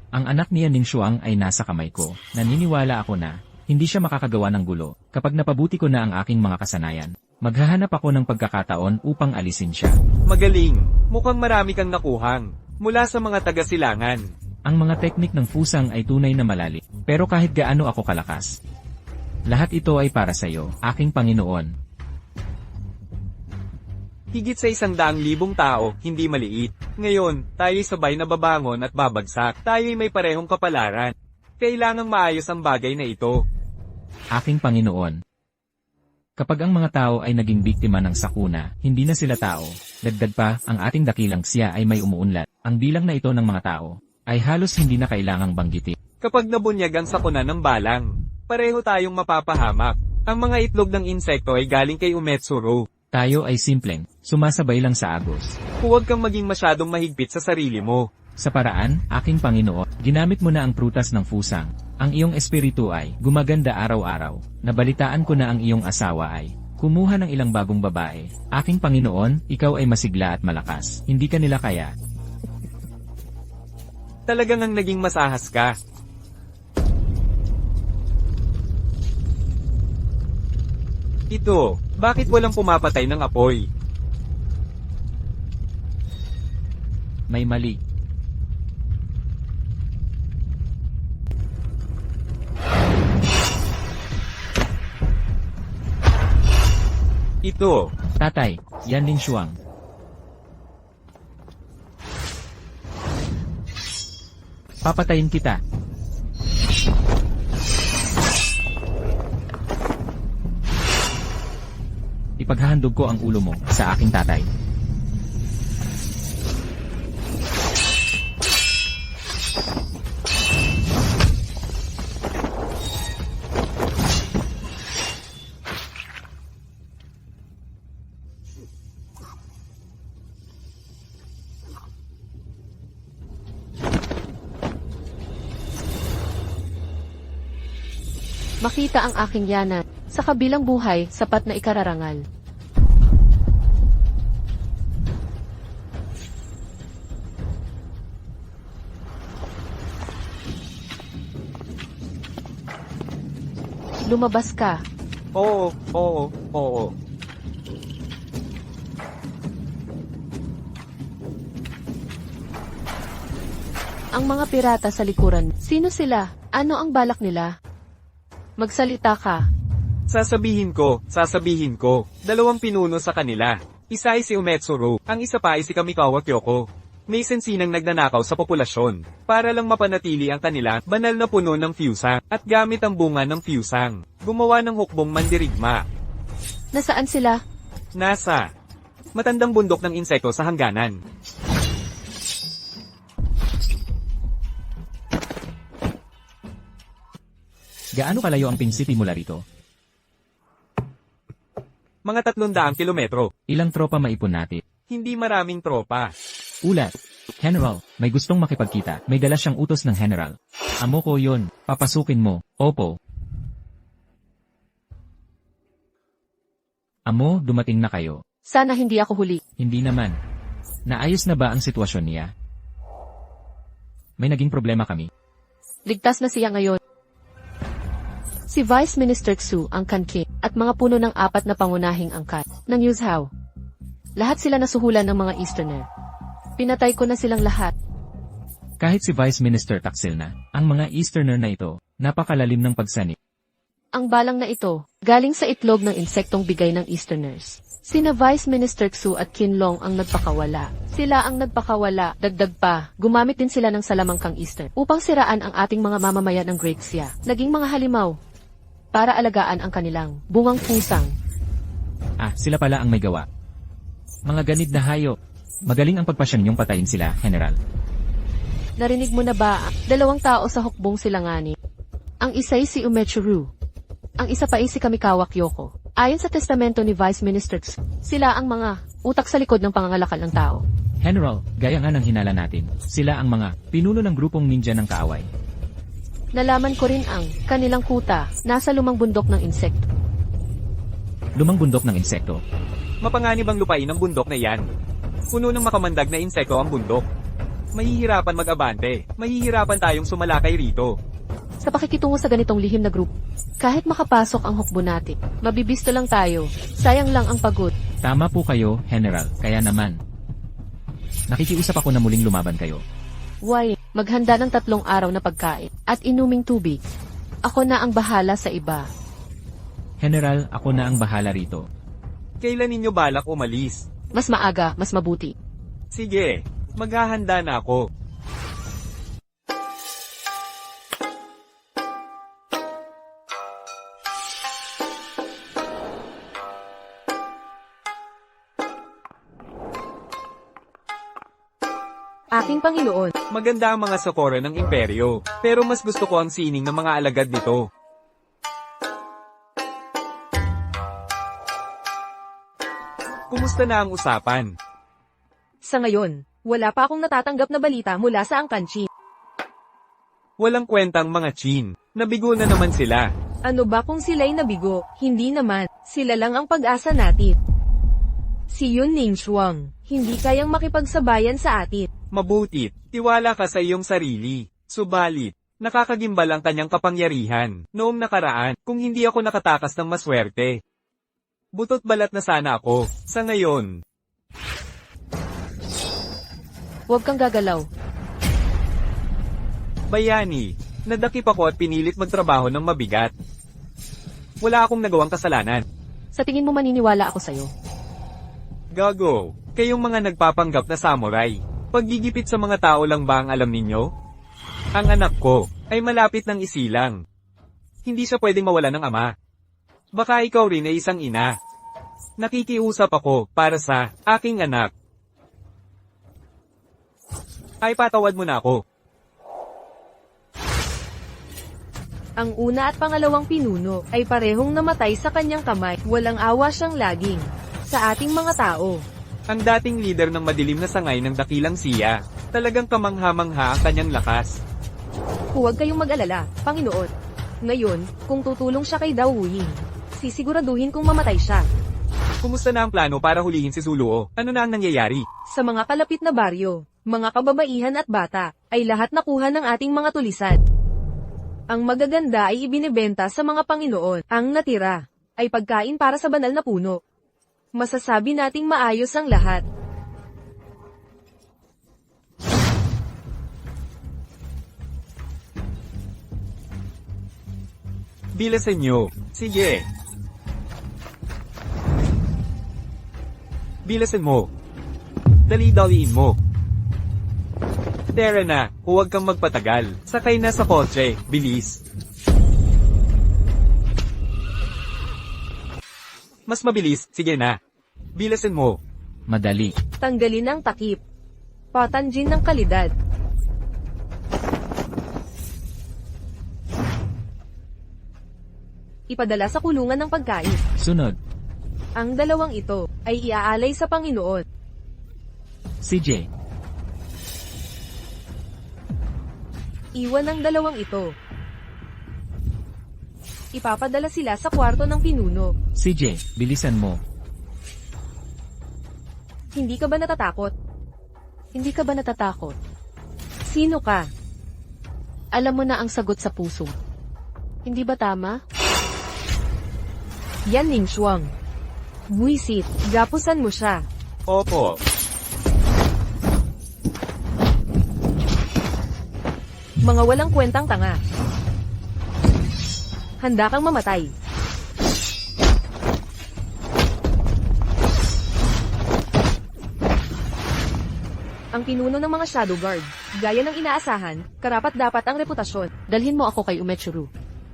Ang anak ni Yan Ningxuang ay nasa kamay ko. Naniniwala ako na hindi siya makakagawa ng gulo kapag napabuti ko na ang aking mga kasanayan. Maghahanap ako ng pagkakataon upang alisin siya. Magaling. Mukhang marami kang nakuhang mula sa mga taga-silangan. Ang mga teknik ng pusang ay tunay na malalim. Pero kahit gaano ako kalakas, lahat ito ay para sa iyo, aking Panginoon. Higit sa 100,000 tao, hindi maliit. Ngayon, tayo'y sabay na babangon at babagsak. Tayo'y may parehong kapalaran. Kailangang maayos ang bagay na ito. Aking Panginoon. Kapag ang mga tao ay naging biktima ng sakuna, hindi na sila tao. Dagdag pa, ang ating dakilang siya ay may umuunlad. Ang bilang na ito ng mga tao, ay halos hindi na kailangang banggitin. Kapag nabunyag ang sakuna ng balang, pareho tayong mapapahamak. Ang mga itlog ng insekto ay galing kay Umetsuru. Tayo ay simpleng, sumasabay lang sa agos. Huwag kang maging masyadong mahigpit sa sarili mo. Sa paraan, aking Panginoon, ginamit mo na ang prutas ng fusang. Ang iyong espiritu ay gumaganda araw-araw. Nabalitaan ko na ang iyong asawa ay kumuha ng ilang bagong babae. Aking Panginoon, ikaw ay masigla at malakas. Hindi ka nila kaya. Talagang ang naging masahas ka. Ito, bakit walang pumapatay ng apoy? May mali. Ito, Tatay, Yan Ling Shuang. Papatayin kita. Ipaghahandog ko ang ulo mo sa aking tatay. Makita ang aking yanan. Sa kabilang buhay, sapat na ikararangal. Lumabas ka. oo, oo, oo. Ang mga pirata sa likuran. Sino sila? Ano ang balak nila? Magsalita ka. Sasabihin ko. 2 pinuno sa kanila. Isa ay si Umetsuru, ang isa pa ay si Kamikawa Kyoko. May sensinang nagnanakaw sa populasyon, para lang mapanatili ang kanila banal na puno ng fusang, at gamit ang bunga ng fusang, gumawa ng hukbong mandirigma. Nasaan sila? Nasa matandang bundok ng insekto sa hangganan. Gaano kalayo ang Ping City mula rito? Mga 300 kilometro. Ilang tropa maipon natin? Hindi maraming tropa. Ulat. General, may gustong makipagkita. May dala siyang utos ng General. Amo ko yon. Papasukin mo. Opo. Amo, dumating na kayo. Sana hindi ako huli. Hindi naman. Naayos na ba ang sitwasyon niya? May naging problema kami. Ligtas na siya ngayon. Si Vice Minister Xu ang kankin at mga puno ng 4 na pangunahing angkat ng Yuzhou. Lahat sila nasuhulan ng mga Easterner. Pinatay ko na silang lahat. Kahit si Vice Minister taksil na, ang mga Easterner na ito, napakalalim ng pagsanib. Ang balang na ito, galing sa itlog ng insektong bigay ng Easterners. Sina Vice Minister Xu at Qinlong ang nagpakawala. Sila ang nagpakawala, dagdag pa, gumamit din sila ng salamangkang Eastern upang siraan ang ating mga mamamayan ng Great Xia. Naging mga halimaw para alagaan ang kanilang bungang pusang. Ah, sila pala ang may gawa. Mga ganid na hayop. Magaling ang pagpasyan niyong patayin sila, General. Narinig mo na ba? 2 tao sa hukbong silangani. Ang isa'y si Umechuru. Ang isa pa ay si Kamikawa Kyoko. Ayon sa testamento ni Vice Minister Xu, sila ang mga utak sa likod ng pangangalakal ng tao. General, gaya nga ng hinala natin, sila ang mga pinuno ng grupong ninja ng kaaway. Nalaman ko rin ang kanilang kuta nasa lumang bundok ng insekto. Lumang bundok ng insekto. Mapanganib ang lupain ng bundok na yan. Puno ng makamandag na insekto ang bundok. Mahihirapan mag-abante. Mahihirapan tayong sumalakay rito. Sa pakikitungo sa ganitong lihim na grupo, kahit makapasok ang hukbo natin, mabibisto lang tayo. Sayang lang ang pagod. Tama po kayo, General, kaya naman. Nakikiusap ako na muling lumaban kayo. Why, maghanda ng 3 araw na pagkain at inuming tubig. Ako na ang bahala sa iba. General, ako na ang bahala rito. Kailan ninyo balak umalis? Mas maaga, mas mabuti. Sige, maghahanda na ako. Aking Panginoon, Maganda ang mga sakura ng imperyo, pero mas gusto ko ang sining ng mga alagad nito. Kumusta na ang usapan? sa ngayon, wala pa akong natatanggap na balita mula sa Angkanchi. Walang kwentang mga Chin. Nabigo na naman sila. Ano ba kung sila'y nabigo? Hindi naman, sila lang ang pag-asa natin. Si Yun Ning Shuang, hindi kayang makipagsabayan sa atin. Mabutit, tiwala ka sa iyong sarili. Subalit, nakakagimbal ang kanyang kapangyarihan. Noong nakaraan, kung hindi ako nakatakas ng maswerte. Butot balat na sana ako. Sa ngayon, Huwag kang gagalaw. bayani, nadakip ako at pinilit magtrabaho ng mabigat. Wala akong nagawang kasalanan. Sa tingin mo maniniwala ako sa'yo. Gago, kayong mga nagpapanggap na samurai. Paggigipit sa mga tao lang ba ang alam ninyo? Ang anak ko, ay malapit ng isilang. Hindi siya pwedeng mawala ng ama. Baka ikaw rin ay isang ina. Nakikiusap ako, para sa, aking anak. Ay patawad mo na ako. Ang una at pangalawang pinuno ay parehong namatay sa kanyang kamay. Walang awa siyang laging sa ating mga tao. Ang dating leader ng madilim na sangay ng dakilang siya, talagang kamangha-mangha ang kanyang lakas. Huwag kayong mag-alala, Panginoon. Ngayon, kung tutulong siya kay Dao Wuying, sisiguraduhin kong mamatay siya. Kumusta na ang plano para hulihin si Zuluo? Ano na ang nangyayari? Sa mga kalapit na baryo, mga kababaihan at bata, ay lahat nakuha ng ating mga tulisan. Ang magaganda ay ibinebenta sa mga Panginoon. Ang natira ay pagkain para sa banal na puno. Masasabi nating maayos ang lahat. Bilasan nyo. Sige. Bilasan mo. Dali-daliin mo. Tara na, huwag kang magpatagal. Sakay na sa kotse, bilis. Mas mabilis, sige na. Bilasan mo. Madali. Tanggalin ang takip. Patanjin ng kalidad. Ipadala sa kulungan ng pagkain. Sunod. Ang dalawang ito ay iaalay sa Panginoon. CJ. Iwan ang dalawang ito. Ipapadala sila sa kwarto ng pinuno. CJ, bilisan mo. Hindi ka ba natatakot? Hindi ka ba natatakot? Sino ka? Alam mo na ang sagot sa puso. Hindi ba tama? Yan Ning Shuang. Buisit, gapusan mo siya. Opo. Mga walang kwentang tanga. Handa kang mamatay. Ang pinuno ng mga Shadow Guard, gaya ng inaasahan, karapat-dapat ang reputasyon. Dalhin mo ako kay Umechuru.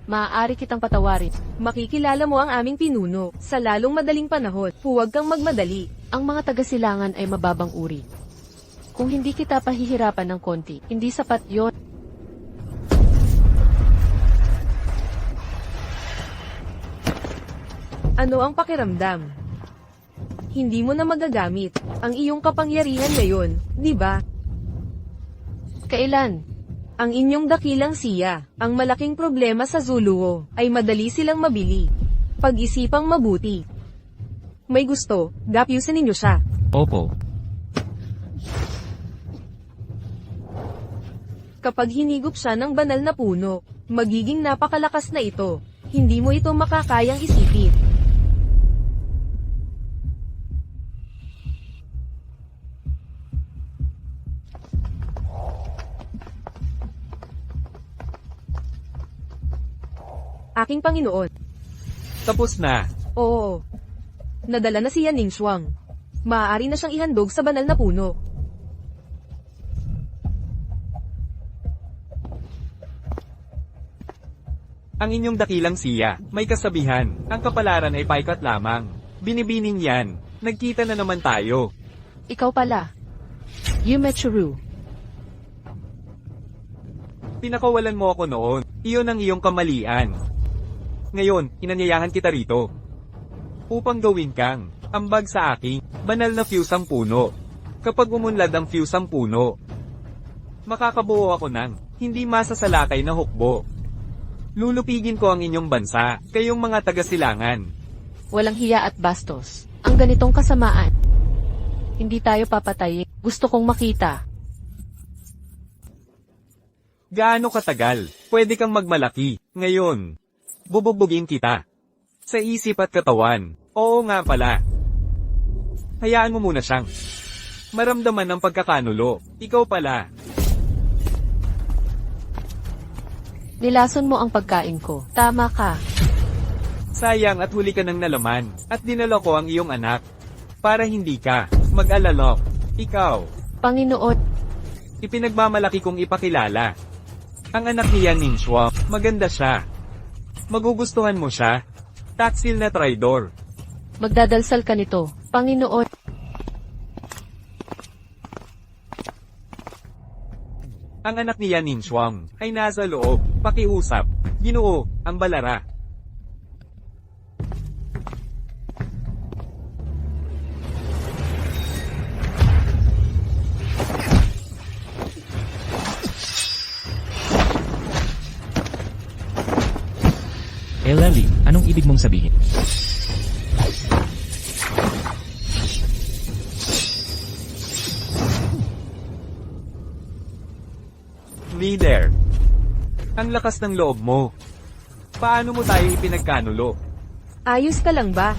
Maaari kitang patawarin. Makikilala mo ang aming pinuno sa lalong madaling panahon. Huwag kang magmadali. Ang mga taga-silangan ay mababang uri. Kung hindi kita pahihirapan ng konti, hindi sapat yon. Ano ang pakiramdam? Hindi mo na magagamit ang iyong kapangyarihan ngayon, di ba? Kailan? Ang inyong dakilang siya, ang malaking problema sa Zuluo, ay madali silang mabili. Pag-isipang mabuti. May gusto, gapyusin ninyo siya. Opo. Kapag hinigop siya ng banal na puno, magiging napakalakas na ito. Hindi mo ito makakayang isipin. Aking Panginoon. Tapos na. Oo. Nadala na si Yan Ning Shuang. maaari na siyang ihandog sa banal na puno. Ang inyong dakilang siya, may kasabihan, ang kapalaran ay paikat lamang. Binibining yan, nagkita na naman tayo. Ikaw pala. Yumechuru. Pinakawalan mo ako noon, iyon ang iyong kamalian. Ngayon, inanyayahan kita rito. Upang gawin kang, ambag sa aking, banal na fuse ang puno. Kapag umunlad ang fuse ang puno, makakabuo ako ng, hindi masasalakay na hukbo. Lulupigin ko ang inyong bansa, kayong mga taga-silangan. Walang hiya at bastos. Ang ganitong kasamaan. Hindi tayo papatayin. Gusto kong makita. Gaano katagal? Pwede kang magmalaki. Ngayon, bubugbugin kita. Sa isip at katawan. Oo nga pala. Hayaan mo muna siyang maramdaman ng pagkakanulo. Ikaw pala. Nilason mo ang pagkain ko. Tama ka. Sayang at huli ka ng nalaman. At dinala ko ang iyong anak. Para hindi ka mag-alalok. Ikaw. Panginoon, Ipinagmamalaki kong ipakilala. Ang anak niya Ninshwa, maganda siya. Magugustuhan mo siya. Taksil na traidor. magdadalsal ka nito. Panginoon, Ang anak niya Ninshwang ay nasa loob. Pakiusap. Ginoo, ang balara. Elali, anong ibig mong sabihin? Leader. Ang lakas ng loob mo. Paano mo tayo ipinagkanulo? Ayos ka lang ba?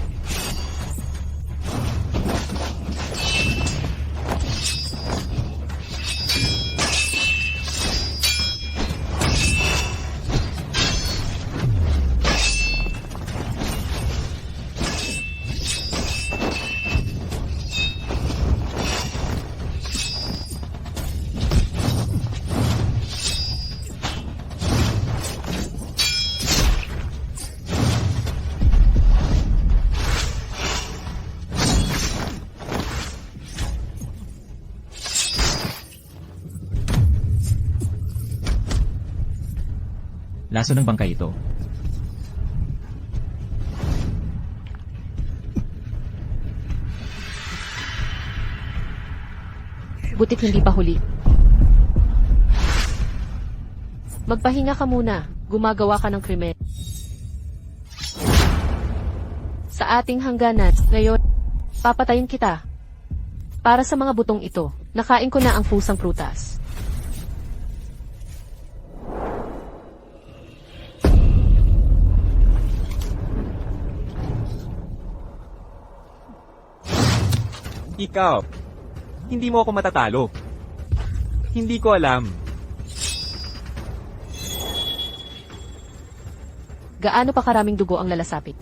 Laso ng bangkay ito. butit hindi pa huli. Magpahinga ka muna. Gumagawa ka ng krimen. Sa ating hangganan, ngayon, papatayin kita. Para sa mga butong ito, nakain ko na ang pusang prutas. Ikaw. Hindi mo ako matatalo. Hindi ko alam. Gaano pa karaming dugo ang lalasapit?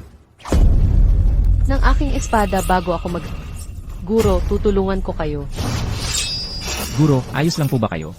Ng aking espada bago ako mag... Guro, tutulungan ko kayo. Guro, ayos lang po ba kayo?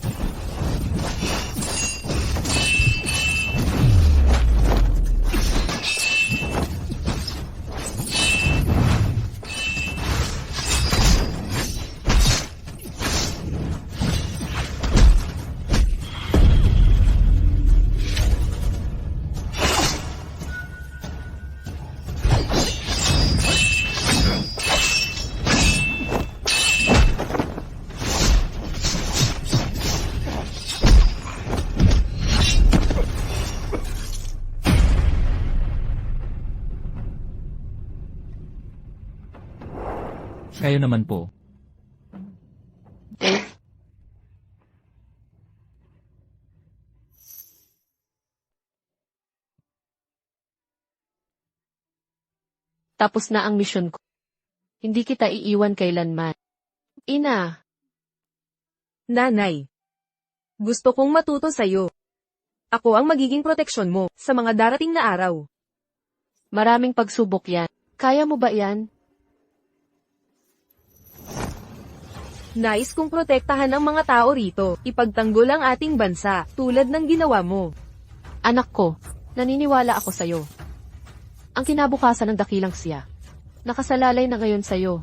Kayo naman po. Tapos na ang misyon ko. Hindi kita iiwan kailanman. Ina, Nanay. Gusto kong matuto sa'yo. Ako ang magiging proteksyon mo sa mga darating na araw. maraming pagsubok yan. Kaya mo ba yan? Nais kong protektahan ang mga tao rito, ipagtanggol ang ating bansa, tulad ng ginawa mo. Anak ko, naniniwala ako sa'yo. Ang kinabukasan ng dakilang siya. Nakasalalay na ngayon sa'yo.